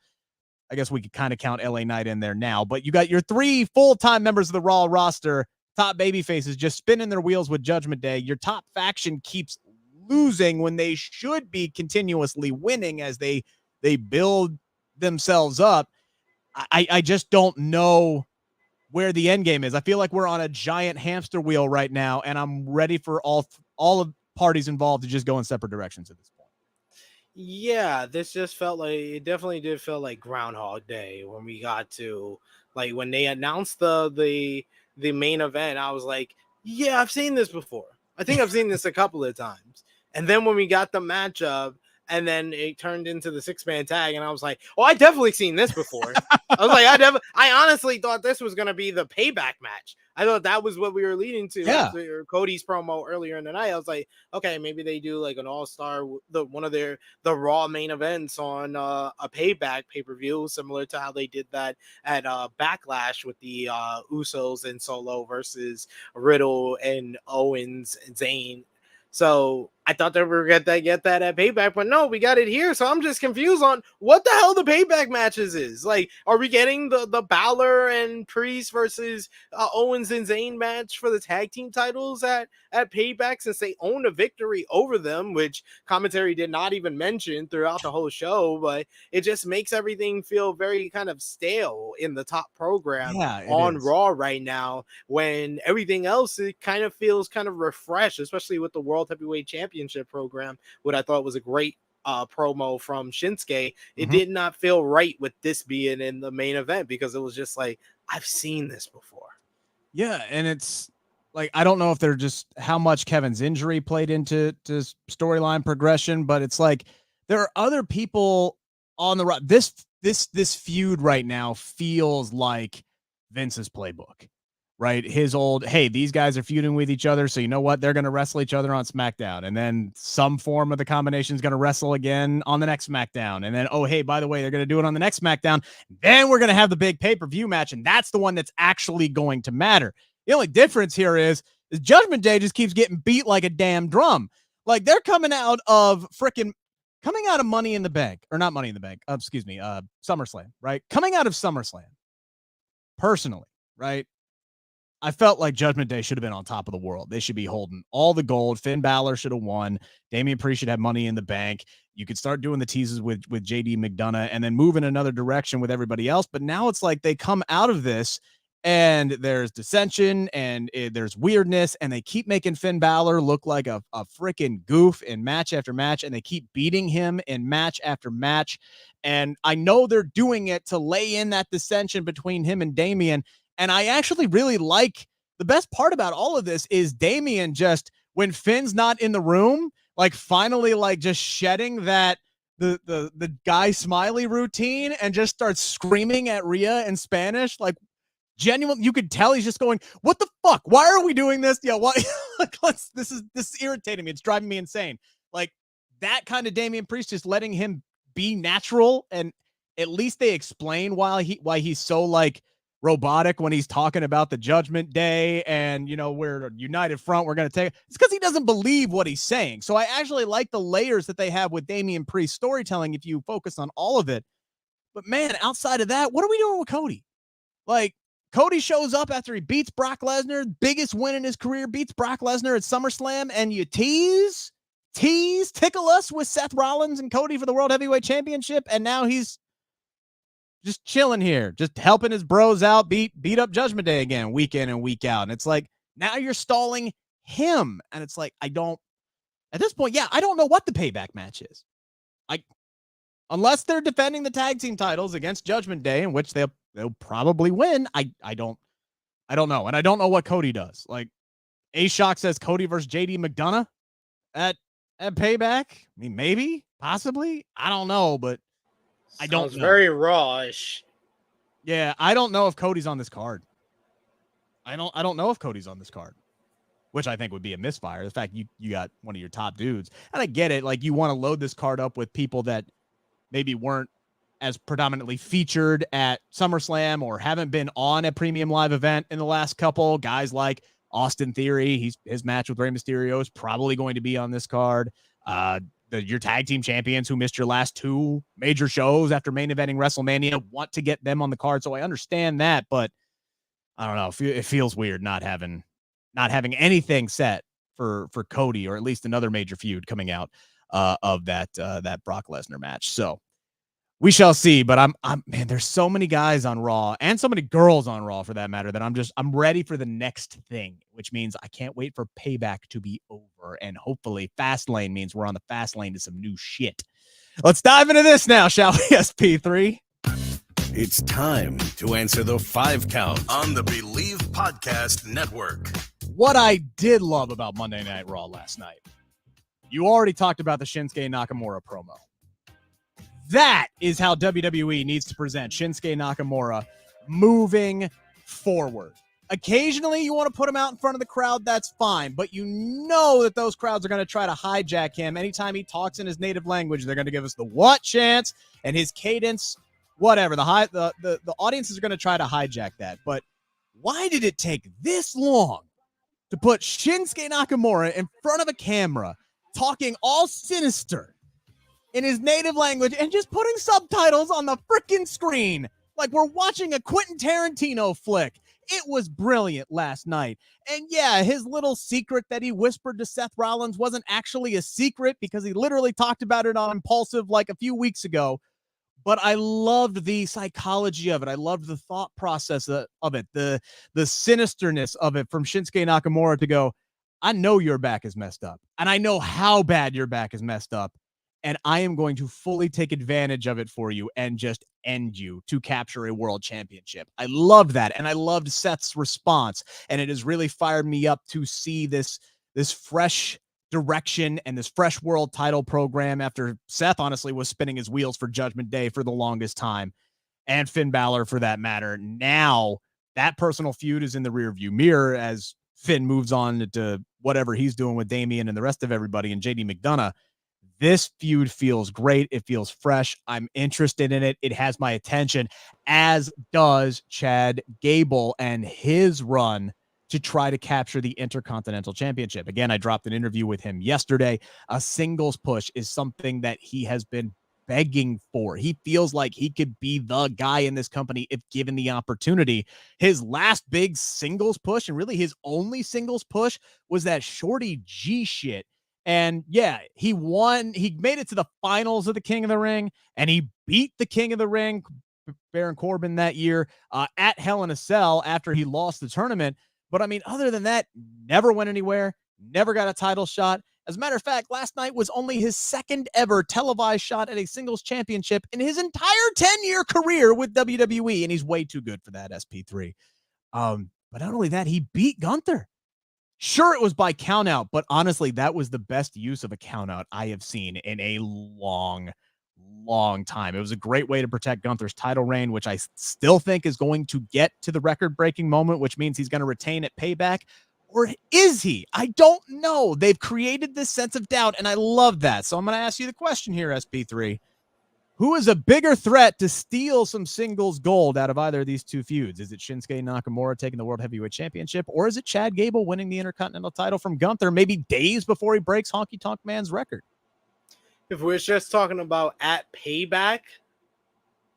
I guess we could kind of count LA Knight in there now, but you got your 3 full-time members of the Raw roster, top baby faces, just spinning their wheels with Judgment Day. Your top faction keeps losing when they should be continuously winning as they build themselves up. I just don't know where the end game is. I feel like we're on a giant hamster wheel right now, and I'm ready for all of parties involved to just go in separate directions at this point. Yeah, this just felt like, it definitely did feel like Groundhog Day when we got to, like, when they announced the main event. I was like, yeah, I've seen this before. I think I've seen this a couple of times. And then when we got the matchup, and then it turned into the 6-man tag, and I was like, oh, I definitely seen this before. I was like, I honestly thought this was going to be the Payback match. I thought that was what we were leading to after Cody's promo earlier in the night. I was like, okay, maybe they do like an all-star, one of the Raw main events on a Payback pay-per-view, similar to how they did that at Backlash with the Usos and Solo versus Riddle and Owens and Zayn. So I thought they were going to get that at Payback, but no, we got it here. So I'm just confused on what the hell the Payback matches is. Like, are we getting the Balor and Priest versus Owens and Zayn match for the tag team titles at Payback, since they own a victory over them, which commentary did not even mention throughout the whole show, but it just makes everything feel very kind of stale in the top program on Raw right now, when everything else, it kind of feels kind of refreshed, especially with the World Heavyweight Championship program, what I thought was a great promo from Shinsuke. It did not feel right with this being in the main event, because it was just like, I've seen this before. Yeah, and it's like, I don't know if they're just how much Kevin's injury played into storyline progression, but it's like there are other people on the this feud right now feels like Vince's playbook, right? His old, hey, these guys are feuding with each other, so you know what? They're going to wrestle each other on SmackDown, and then some form of the combination is going to wrestle again on the next SmackDown, and then, oh, hey, by the way, they're going to do it on the next SmackDown. Then we're going to have the big pay-per-view match, and that's the one that's actually going to matter. The only difference here is Judgment Day just keeps getting beat like a damn drum. Like, they're coming out of Money in the Bank, or not Money in the Bank, SummerSlam, right? Coming out of SummerSlam, personally, right? I felt like Judgment Day should have been on top of the world. They should be holding all the gold. Finn Balor should have won. Damian Priest should have Money in the Bank. You could start doing the teases with JD McDonough and then move in another direction with everybody else. But now it's like they come out of this and there's dissension and there's weirdness, and they keep making Finn Balor look like a freaking goof in match after match, and they keep beating him in match after match. And I know they're doing it to lay in that dissension between him and Damian. And I actually really like, the best part about all of this is Damian just, when Finn's not in the room, like finally like just shedding that the guy smiley routine and just starts screaming at Rhea in Spanish. Like, genuine, you could tell he's just going, what the fuck? Why are we doing this? Yeah, why? This is irritating me. It's driving me insane. Like, that kind of Damian Priest, just letting him be natural, and at least they explain why he's so like robotic when he's talking about the Judgment Day and, you know, we're a united front, we're going to take it. It's because he doesn't believe what he's saying. So I actually like the layers that they have with Damian Priest storytelling if you focus on all of it. But man, outside of that, what are we doing with Cody? Like, Cody shows up after he beats Brock Lesnar, biggest win in his career, beats Brock Lesnar at SummerSlam, and you tickle us with Seth Rollins and Cody for the World Heavyweight Championship, and now he's just chilling here, just helping his bros out, beat up Judgment Day again, week in and week out. And it's like, now you're stalling him. And it's like, at this point, I don't know what the Payback match is. Unless they're defending the tag team titles against Judgment Day, in which they'll probably win. I don't know. And I don't know what Cody does. Like, A-Shock says Cody versus JD McDonough at Payback. I mean, maybe, possibly. I don't know, but I don't know. Very raw-ish. Yeah, I don't know if Cody's on this card. I don't know if Cody's on this card, which I think would be a misfire. The fact you got one of your top dudes. And I get it. Like, you want to load this card up with people that maybe weren't as predominantly featured at SummerSlam or haven't been on a premium live event in the last couple. Guys like Austin Theory, his match with Rey Mysterio is probably going to be on this card. Your tag team champions who missed your last two major shows after main eventing WrestleMania want to get them on the card. So I understand that, but I don't know. It feels weird not having anything set for Cody, or at least another major feud coming out of that Brock Lesnar match. So we shall see, but man, there's so many guys on Raw and so many girls on Raw for that matter that I'm ready for the next thing, which means I can't wait for Payback to be over. And hopefully Fastlane means we're on the fast lane to some new shit. Let's dive into this now, shall we, SP3? It's time to answer the 5 count on the Bleav Podcast Network. What I did love about Monday Night Raw last night, you already talked about the Shinsuke Nakamura promo. That is how WWE needs to present Shinsuke Nakamura moving forward. Occasionally, you want to put him out in front of the crowd, that's fine. But you know that those crowds are going to try to hijack him. Anytime he talks in his native language, they're going to give us the what chance and his cadence, whatever. The audiences are going to try to hijack that. But why did it take this long to put Shinsuke Nakamura in front of a camera talking all sinister in his native language and just putting subtitles on the freaking screen like we're watching a Quentin Tarantino flick. It was brilliant last night. And yeah, his little secret that he whispered to Seth Rollins wasn't actually a secret because he literally talked about it on Impulsive like a few weeks ago. But I loved the psychology of it. I loved the thought process of it, the sinisterness of it from Shinsuke Nakamura to go, I know your back is messed up, and I know how bad your back is messed up, and I am going to fully take advantage of it for you and just end you to capture a world championship. I loved that, and I loved Seth's response, and it has really fired me up to see this fresh direction and this fresh world title program after Seth honestly was spinning his wheels for Judgment Day for the longest time, and Finn Balor for that matter. Now that personal feud is in the rearview mirror as Finn moves on to whatever he's doing with Damian and the rest of everybody and JD McDonough. This feud feels great. It feels fresh. I'm interested in it. It has my attention, as does Chad Gable and his run to try to capture the Intercontinental Championship. Again, I dropped an interview with him yesterday. A singles push is something that he has been begging for. He feels like he could be the guy in this company if given the opportunity. His last big singles push, and really his only singles push, was that Shorty G shit. And yeah, he won. He made it to the finals of the King of the Ring, and he beat the King of the Ring, Baron Corbin, that year at Hell in a Cell after he lost the tournament. But I mean, other than that, never went anywhere, never got a title shot. As a matter of fact, last night was only his second ever televised shot at a singles championship in his entire 10-year career with WWE, and he's way too good for that, SP3. But not only that, he beat Gunther. Sure, it was by countout, but honestly, that was the best use of a countout I have seen in a long time. It was a great way to protect Gunther's title reign, which I still think is going to get to the record-breaking moment, which means he's going to retain at Payback. Or is he? I don't know. They've created this sense of doubt, and I love that. So I'm going to ask you the question here, SP3. Who is a bigger threat to steal some singles gold out of either of these two feuds? Is it Shinsuke Nakamura taking the World Heavyweight Championship, or is it Chad Gable winning the Intercontinental title from Gunther maybe days before he breaks Honky Tonk Man's record? If we're just talking about at Payback,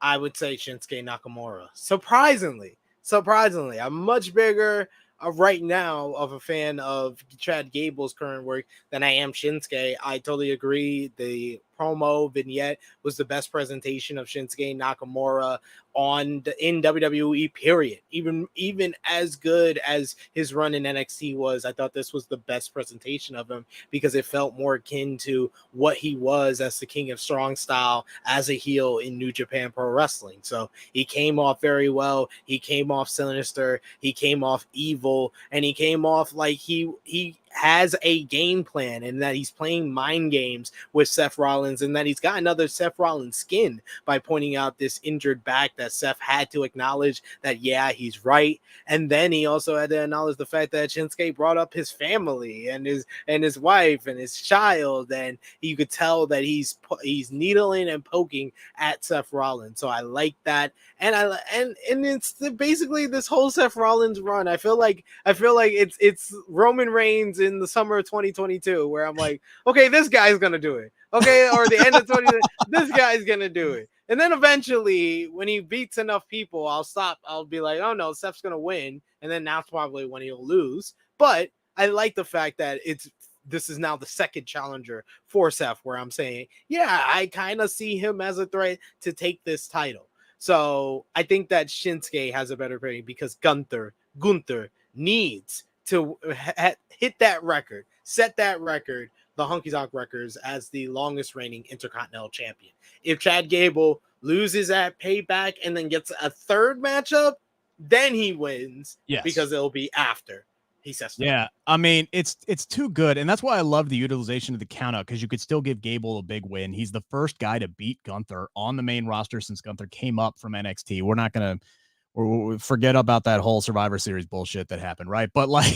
I would say Shinsuke Nakamura. Surprisingly, I'm much bigger right now of a fan of Chad Gable's current work than I am Shinsuke. I totally agree. The promo vignette was the best presentation of Shinsuke Nakamura in WWE, period. Even as good as his run in NXT was, I thought this was the best presentation of him because it felt more akin to what he was as the King of Strong Style as a heel in New Japan Pro Wrestling. So he came off very well. He came off sinister. He came off evil, and he came off like he has a game plan and that he's playing mind games with Seth Rollins and that he's got another Seth Rollins skin by pointing out this injured back that Seth had to acknowledge that, yeah, he's right. And then he also had to acknowledge the fact that Shinsuke brought up his family and his wife and his child, and you could tell that he's needling and poking at Seth Rollins. So I like that. And it's basically this whole Seth Rollins run. I feel like it's Roman Reigns in the summer of 2022, where I'm like, okay, this guy's gonna do it. Okay, or the end of 20, this guy's gonna do it. And then eventually, when he beats enough people, I'll stop. I'll be like, oh no, Seth's gonna win, and then that's probably when he'll lose. But I like the fact that this is now the second challenger for Seth, where I'm saying, yeah, I kind of see him as a threat to take this title. So I think that Shinsuke has a better rating because Gunther needs to hit that record, set that record, the Honky Tonk Records, as the longest reigning Intercontinental Champion. If Chad Gable loses at Payback and then gets a third matchup, then he wins. Yes, because it'll be after he says no. Yeah, I mean, it's too good, and that's why I love the utilization of the countout, because you could still give Gable a big win. He's the first guy to beat Gunther on the main roster since Gunther came up from NXT. We're not gonna forget about that whole Survivor Series bullshit that happened, right? But like,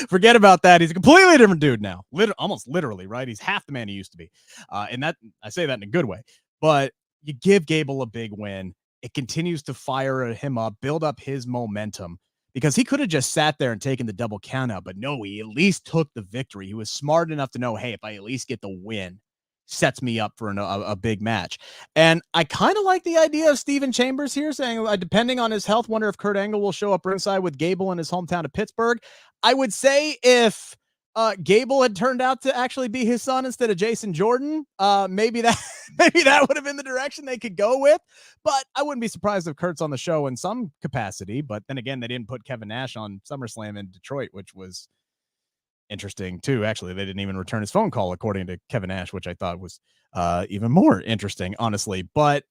forget about that. He's a completely different dude now, almost literally, right? He's half the man he used to be, and that I say that in a good way. But you give Gable a big win, it continues to fire him up, build up his momentum. because he could have just sat there and taken the double count out, but no, he at least took the victory. He was smart enough to know, hey, if I at least get the win, sets me up for a big match. And I kind of like the idea of Steven Chambers here saying, depending on his health, wonder if Kurt Angle will show up ringside with Gable in his hometown of Pittsburgh. I would say if Gable had turned out to actually be his son instead of Jason Jordan, maybe that would have been the direction they could go with. But I wouldn't be surprised if Kurt's on the show in some capacity. But then again, they didn't put Kevin Nash on SummerSlam in Detroit, which was interesting too. Actually, they didn't even return his phone call, according to Kevin Nash, which I thought was even more interesting, honestly. But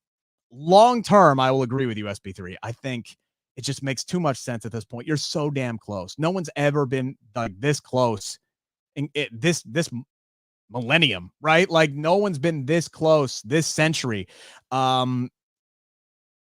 long term, I will agree with you, SP3. I think it just makes too much sense at this point. You're so damn close. No one's ever been like this close in this millennium, right? Like no one's been this close this century.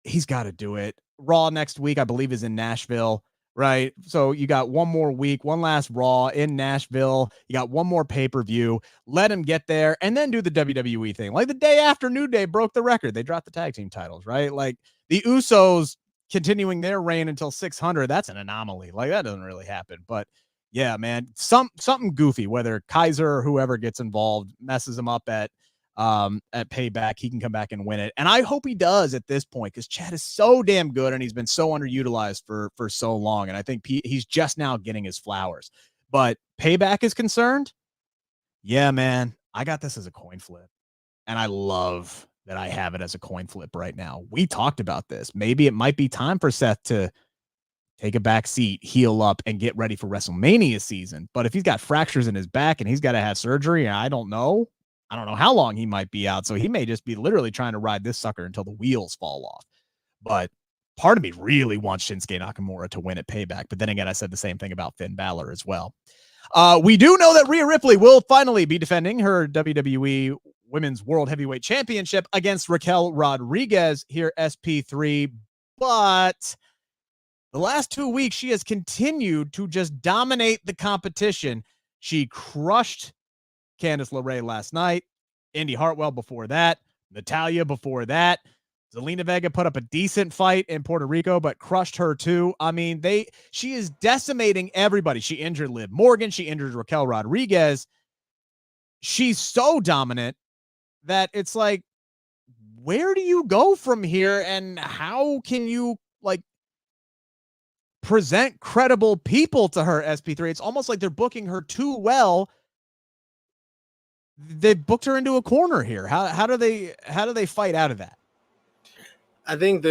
He's got to do it. Raw next week, I believe, is in Nashville, right? So you got one more week, one last Raw in Nashville. You got one more pay-per-view. Let him get there and then do the WWE thing. Like the day after New Day broke the record, they dropped the tag team titles, right? Like the Usos continuing their reign until 600. That's an anomaly. Like that doesn't really happen. But yeah, man, something goofy, whether Kaiser or whoever gets involved messes him up at Payback, he can come back and win it. And I hope he does at this point, because Chad is so damn good and he's been so underutilized for so long. And I think he's just now getting his flowers. But Payback is concerned. Yeah, man, I got this as a coin flip. And I love that I have it as a coin flip right now. We talked about this. Maybe it might be time for Seth to take a back seat, heal up, and get ready for WrestleMania season. But if he's got fractures in his back and he's got to have surgery, I don't know how long he might be out. So he may just be literally trying to ride this sucker until the wheels fall off. But part of me really wants Shinsuke Nakamura to win at Payback. But then again, I said the same thing about Finn Balor as well. We do know that Rhea Ripley will finally be defending her WWE Women's World Heavyweight Championship against Raquel Rodriguez here, SP3. But the last 2 weeks, she has continued to just dominate the competition. She crushed Candice LeRae last night, Indy Hartwell before that, Natalya before that. Zelina Vega put up a decent fight in Puerto Rico, but crushed her too. I mean, she is decimating everybody. She injured Liv Morgan. She injured Raquel Rodriguez. She's so dominant that it's like, where do you go from here? And how can you present credible people to her, SP3? It's almost like they're booking her too well. They booked her into a corner here. How do they fight out of that? I think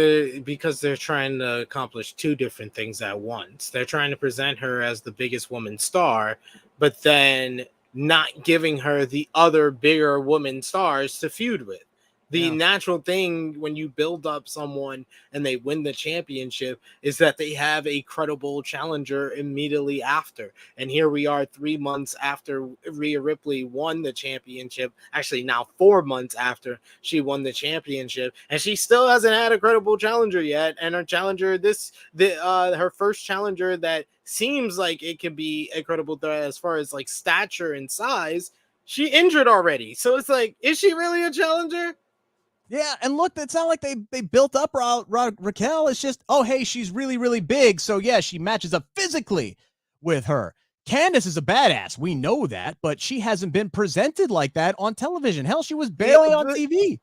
because they're trying to accomplish two different things at once. They're trying to present her as the biggest woman star, but then not giving her the other bigger woman stars to feud with. The natural thing when you build up someone and they win the championship is that they have a credible challenger immediately after. And here we are 3 months after Rhea Ripley won the championship. Actually, now 4 months after she won the championship, and she still hasn't had a credible challenger yet. And her challenger, her first challenger that seems like it could be a credible threat as far as like stature and size, she injured already. So it's like, is she really a challenger? Yeah, and look, it's not like they built up Raquel. It's just, oh, hey, she's really, really big. So, yeah, she matches up physically with her. Candice is a badass. We know that, but she hasn't been presented like that on television. Hell, she was barely on TV.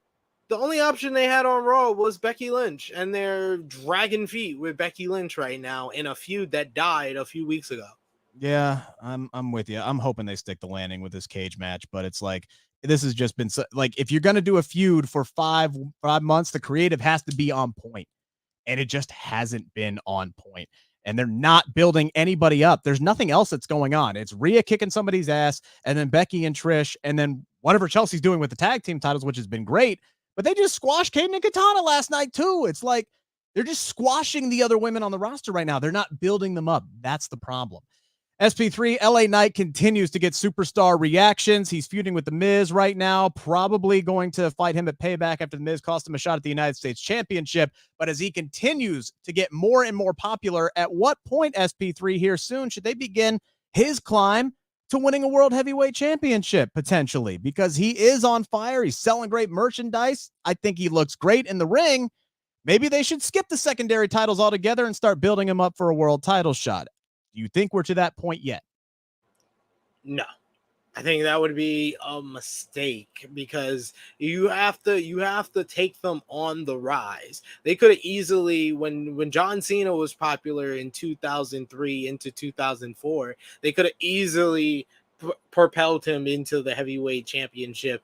The only option they had on Raw was Becky Lynch, and they're dragging feet with Becky Lynch right now in a feud that died a few weeks ago. Yeah, I'm with you. I'm hoping they stick the landing with this cage match, but it's like, this has just been if you're going to do a feud for 5 months, the creative has to be on point, and it just hasn't been on point. And they're not building anybody up. There's nothing else that's going on. It's Rhea kicking somebody's ass, and then Becky and Trish, and then whatever Chelsea's doing with the tag team titles, which has been great. But they just squashed Kaden and Katana last night too. It's like they're just squashing the other women on the roster right now. They're not building them up. That's the problem. SP3, LA Knight continues to get superstar reactions. He's feuding with The Miz right now, probably going to fight him at Payback after The Miz cost him a shot at the United States Championship. But as he continues to get more and more popular, at what point, SP3, here soon, should they begin his climb to winning a World Heavyweight Championship, potentially? Because he is on fire. He's selling great merchandise. I think he looks great in the ring. Maybe they should skip the secondary titles altogether and start building him up for a world title shot. Do you think we're to that point yet? No. I think that would be a mistake because you have to take them on the rise. They could have easily, when John Cena was popular in 2003 into 2004, they could have easily propelled him into the heavyweight championship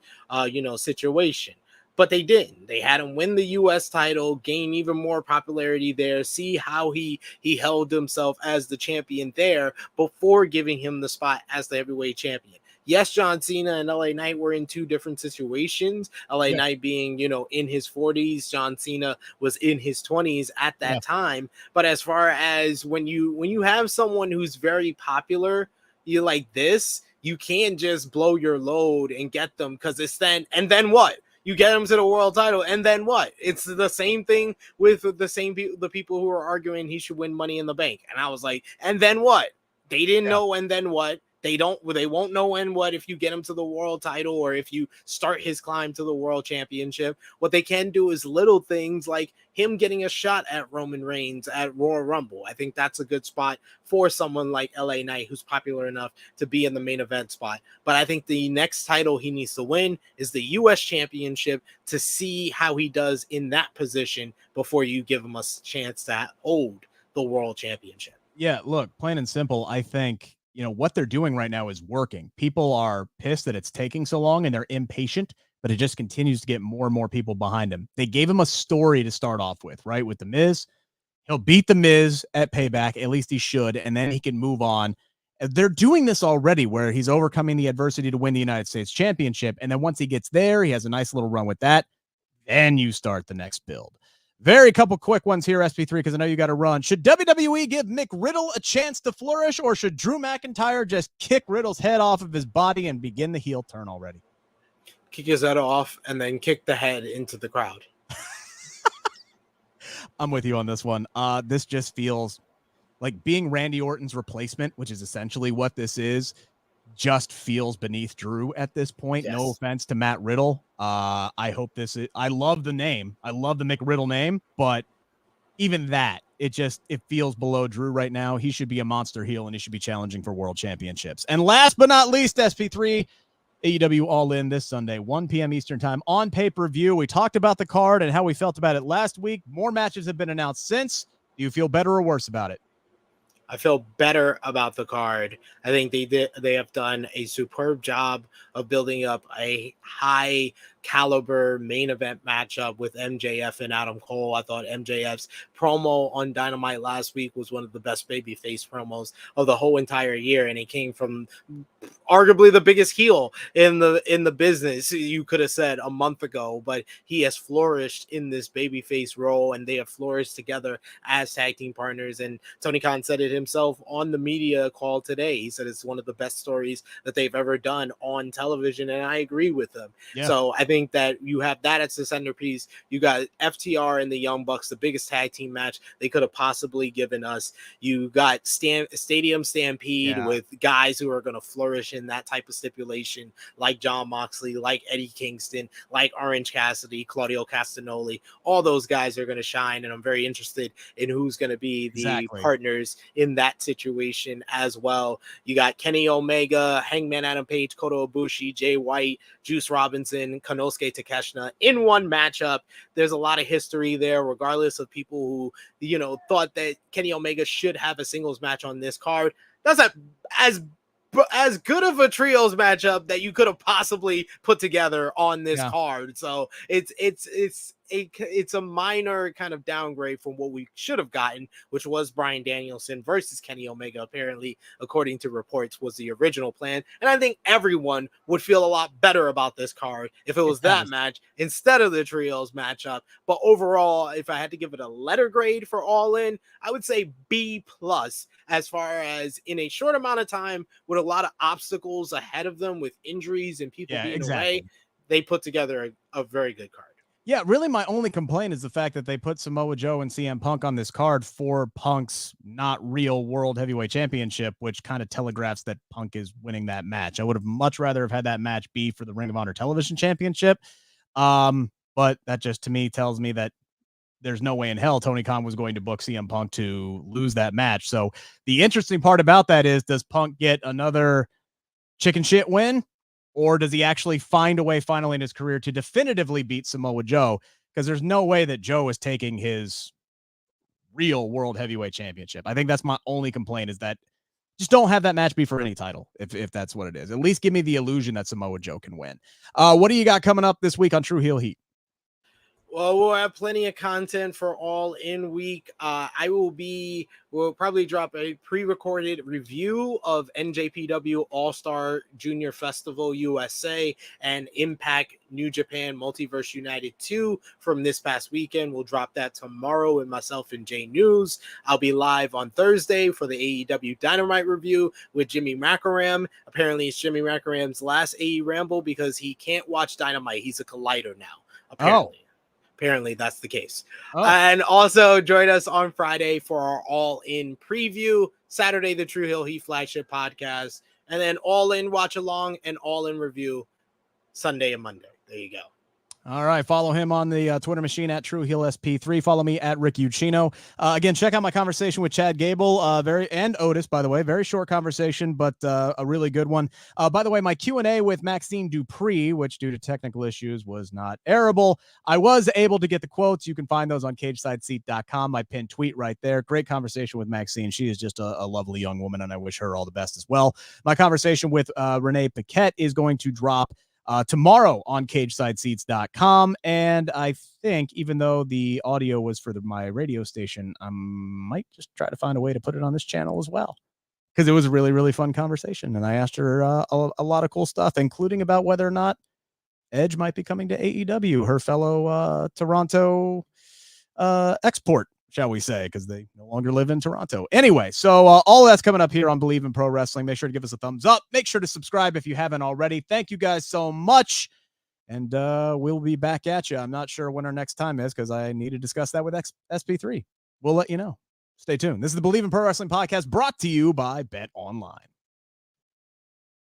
situation. But they didn't. They had him win the U.S. title, gain even more popularity there, see how he held himself as the champion there before giving him the spot as the heavyweight champion. Yes, John Cena and LA Knight were in two different situations. LA Knight being, in his 40s, John Cena was in his 20s at that time. But as far as when you have someone who's very popular, you like this, you can't just blow your load and get them because it's then what? You get them to the world title, and then what? It's the same thing with the people who are arguing he should win Money in the Bank. And I was like, and then what? They didn't know, and then what? They won't know and what if you get him to the world title or if you start his climb to the world championship. What they can do is little things like him getting a shot at Roman Reigns at Royal Rumble. I think that's a good spot for someone like LA Knight who's popular enough to be in the main event spot. But I think the next title he needs to win is the US championship to see how he does in that position before you give him a chance to hold the world championship. Yeah, look, plain and simple, I think what they're doing right now is working. People are pissed that it's taking so long and they're impatient, but it just continues to get more and more people behind him. They gave him a story to start off with, right? With The Miz. He'll beat The Miz at Payback. At least he should. And then he can move on. They're doing this already where he's overcoming the adversity to win the United States Championship. And then once he gets there, he has a nice little run with that. Then you start the next build. Very couple quick ones here, SP3, because I know you got to run. Should WWE give Mick Riddle a chance to flourish, or should Drew McIntyre just kick Riddle's head off of his body and begin the heel turn already? Kick his head off and then kick the head into the crowd. I'm with you on this one. This just feels like being Randy Orton's replacement, which is essentially what this is. Just feels beneath Drew at this point. Yes. No offense to Matt Riddle. I hope I love the name. I love the McRiddle name, but even that, it feels below Drew right now. He should be a monster heel and he should be challenging for world championships. And last but not least, SP3, AEW All In this Sunday, 1 p.m. Eastern time on pay-per-view. We talked about the card and how we felt about it last week. More matches have been announced since. Do you feel better or worse about it? I feel better about the card. I think they have done a superb job of building up a high caliber main event matchup with MJF and Adam Cole. I thought MJF's promo on Dynamite last week was one of the best babyface promos of the whole entire year, and it came from arguably the biggest heel in the business, you could have said a month ago, but he has flourished in this babyface role, and they have flourished together as tag team partners. And Tony Khan said it himself on the media call today. He said it's one of the best stories that they've ever done on television, and I agree with him. Yeah. So I think that you have that as the centerpiece. You got FTR and the Young Bucks, the biggest tag team match they could have possibly given us. You got Stadium Stampede with guys who are going to flourish in that type of stipulation, like Jon Moxley, like Eddie Kingston, like Orange Cassidy, Claudio Castagnoli. All those guys are going to shine, and I'm very interested in who's going to be the partners in that situation as well. You got Kenny Omega, Hangman Adam Page, Kota Ibushi, Jay White, Juice Robinson, Konosuke Takeshita in one matchup. There's a lot of history there, regardless of people who, thought that Kenny Omega should have a singles match on this card. That's as good of a trios matchup that you could have possibly put together on this card. So it's a minor kind of downgrade from what we should have gotten, which was Bryan Danielson versus Kenny Omega, apparently, according to reports, was the original plan. And I think everyone would feel a lot better about this card if it was that match instead of the trios matchup. But overall, if I had to give it a letter grade for All In, I would say B+, as far as in a short amount of time with a lot of obstacles ahead of them with injuries and people being away, they put together a very good card. Yeah, really my only complaint is the fact that they put Samoa Joe and CM Punk on this card for Punk's not real World Heavyweight Championship, which kind of telegraphs that Punk is winning that match. I would have much rather have had that match be for the Ring of Honor Television Championship. But that just to me tells me that there's no way in hell Tony Khan was going to book CM Punk to lose that match. So the interesting part about that is, does Punk get another chicken shit win, or does he actually find a way finally in his career to definitively beat Samoa Joe? Because there's no way that Joe is taking his real World Heavyweight Championship. I think that's my only complaint, is that just don't have that match be for any title, if that's what it is. At least give me the illusion that Samoa Joe can win. What do you got coming up this week on True Heel Heat? Well, we'll have plenty of content for All In Week. We'll probably drop a pre-recorded review of NJPW All-Star Junior Festival USA and Impact New Japan Multiverse United 2 from this past weekend. We'll drop that tomorrow with myself and Jay News. I'll be live on Thursday for the AEW Dynamite review with Jimmy Macaram. Apparently, it's Jimmy Macaram's last AE Ramble because he can't watch Dynamite. He's a Collider now, apparently. Apparently that's the case. And also join us on Friday for our All In preview, Saturday, the True Heel Heat flagship podcast, and then All In watch along and All In review Sunday and Monday. There you go. All right. Follow him on the Twitter machine at True Heel SP3. Follow me at Rick Ucchino. Again, check out my conversation with Chad Gable, and Otis, by the way. Very short conversation, but a really good one. By the way, my Q&A with Maxine Dupree, which due to technical issues was not airable, I was able to get the quotes. You can find those on CagesideSeat.com. My pinned tweet right there. Great conversation with Maxine. She is just a lovely young woman, and I wish her all the best as well. My conversation with Renee Paquette is going to drop tomorrow on CagesideSeats.com. And I think, even though the audio was for my radio station, I might just try to find a way to put it on this channel as well, because it was a really, really fun conversation. And I asked her a lot of cool stuff, including about whether or not Edge might be coming to AEW, her fellow Toronto export, shall we say, because they no longer live in Toronto. Anyway, so all that's coming up here on Bleav in Pro Wrestling. Make sure to give us a thumbs up. Make sure to subscribe if you haven't already. Thank you guys so much. And we'll be back at you. I'm not sure when our next time is, because I need to discuss that with SP3. We'll let you know. Stay tuned. This is the Bleav in Pro Wrestling podcast, brought to you by Bet Online.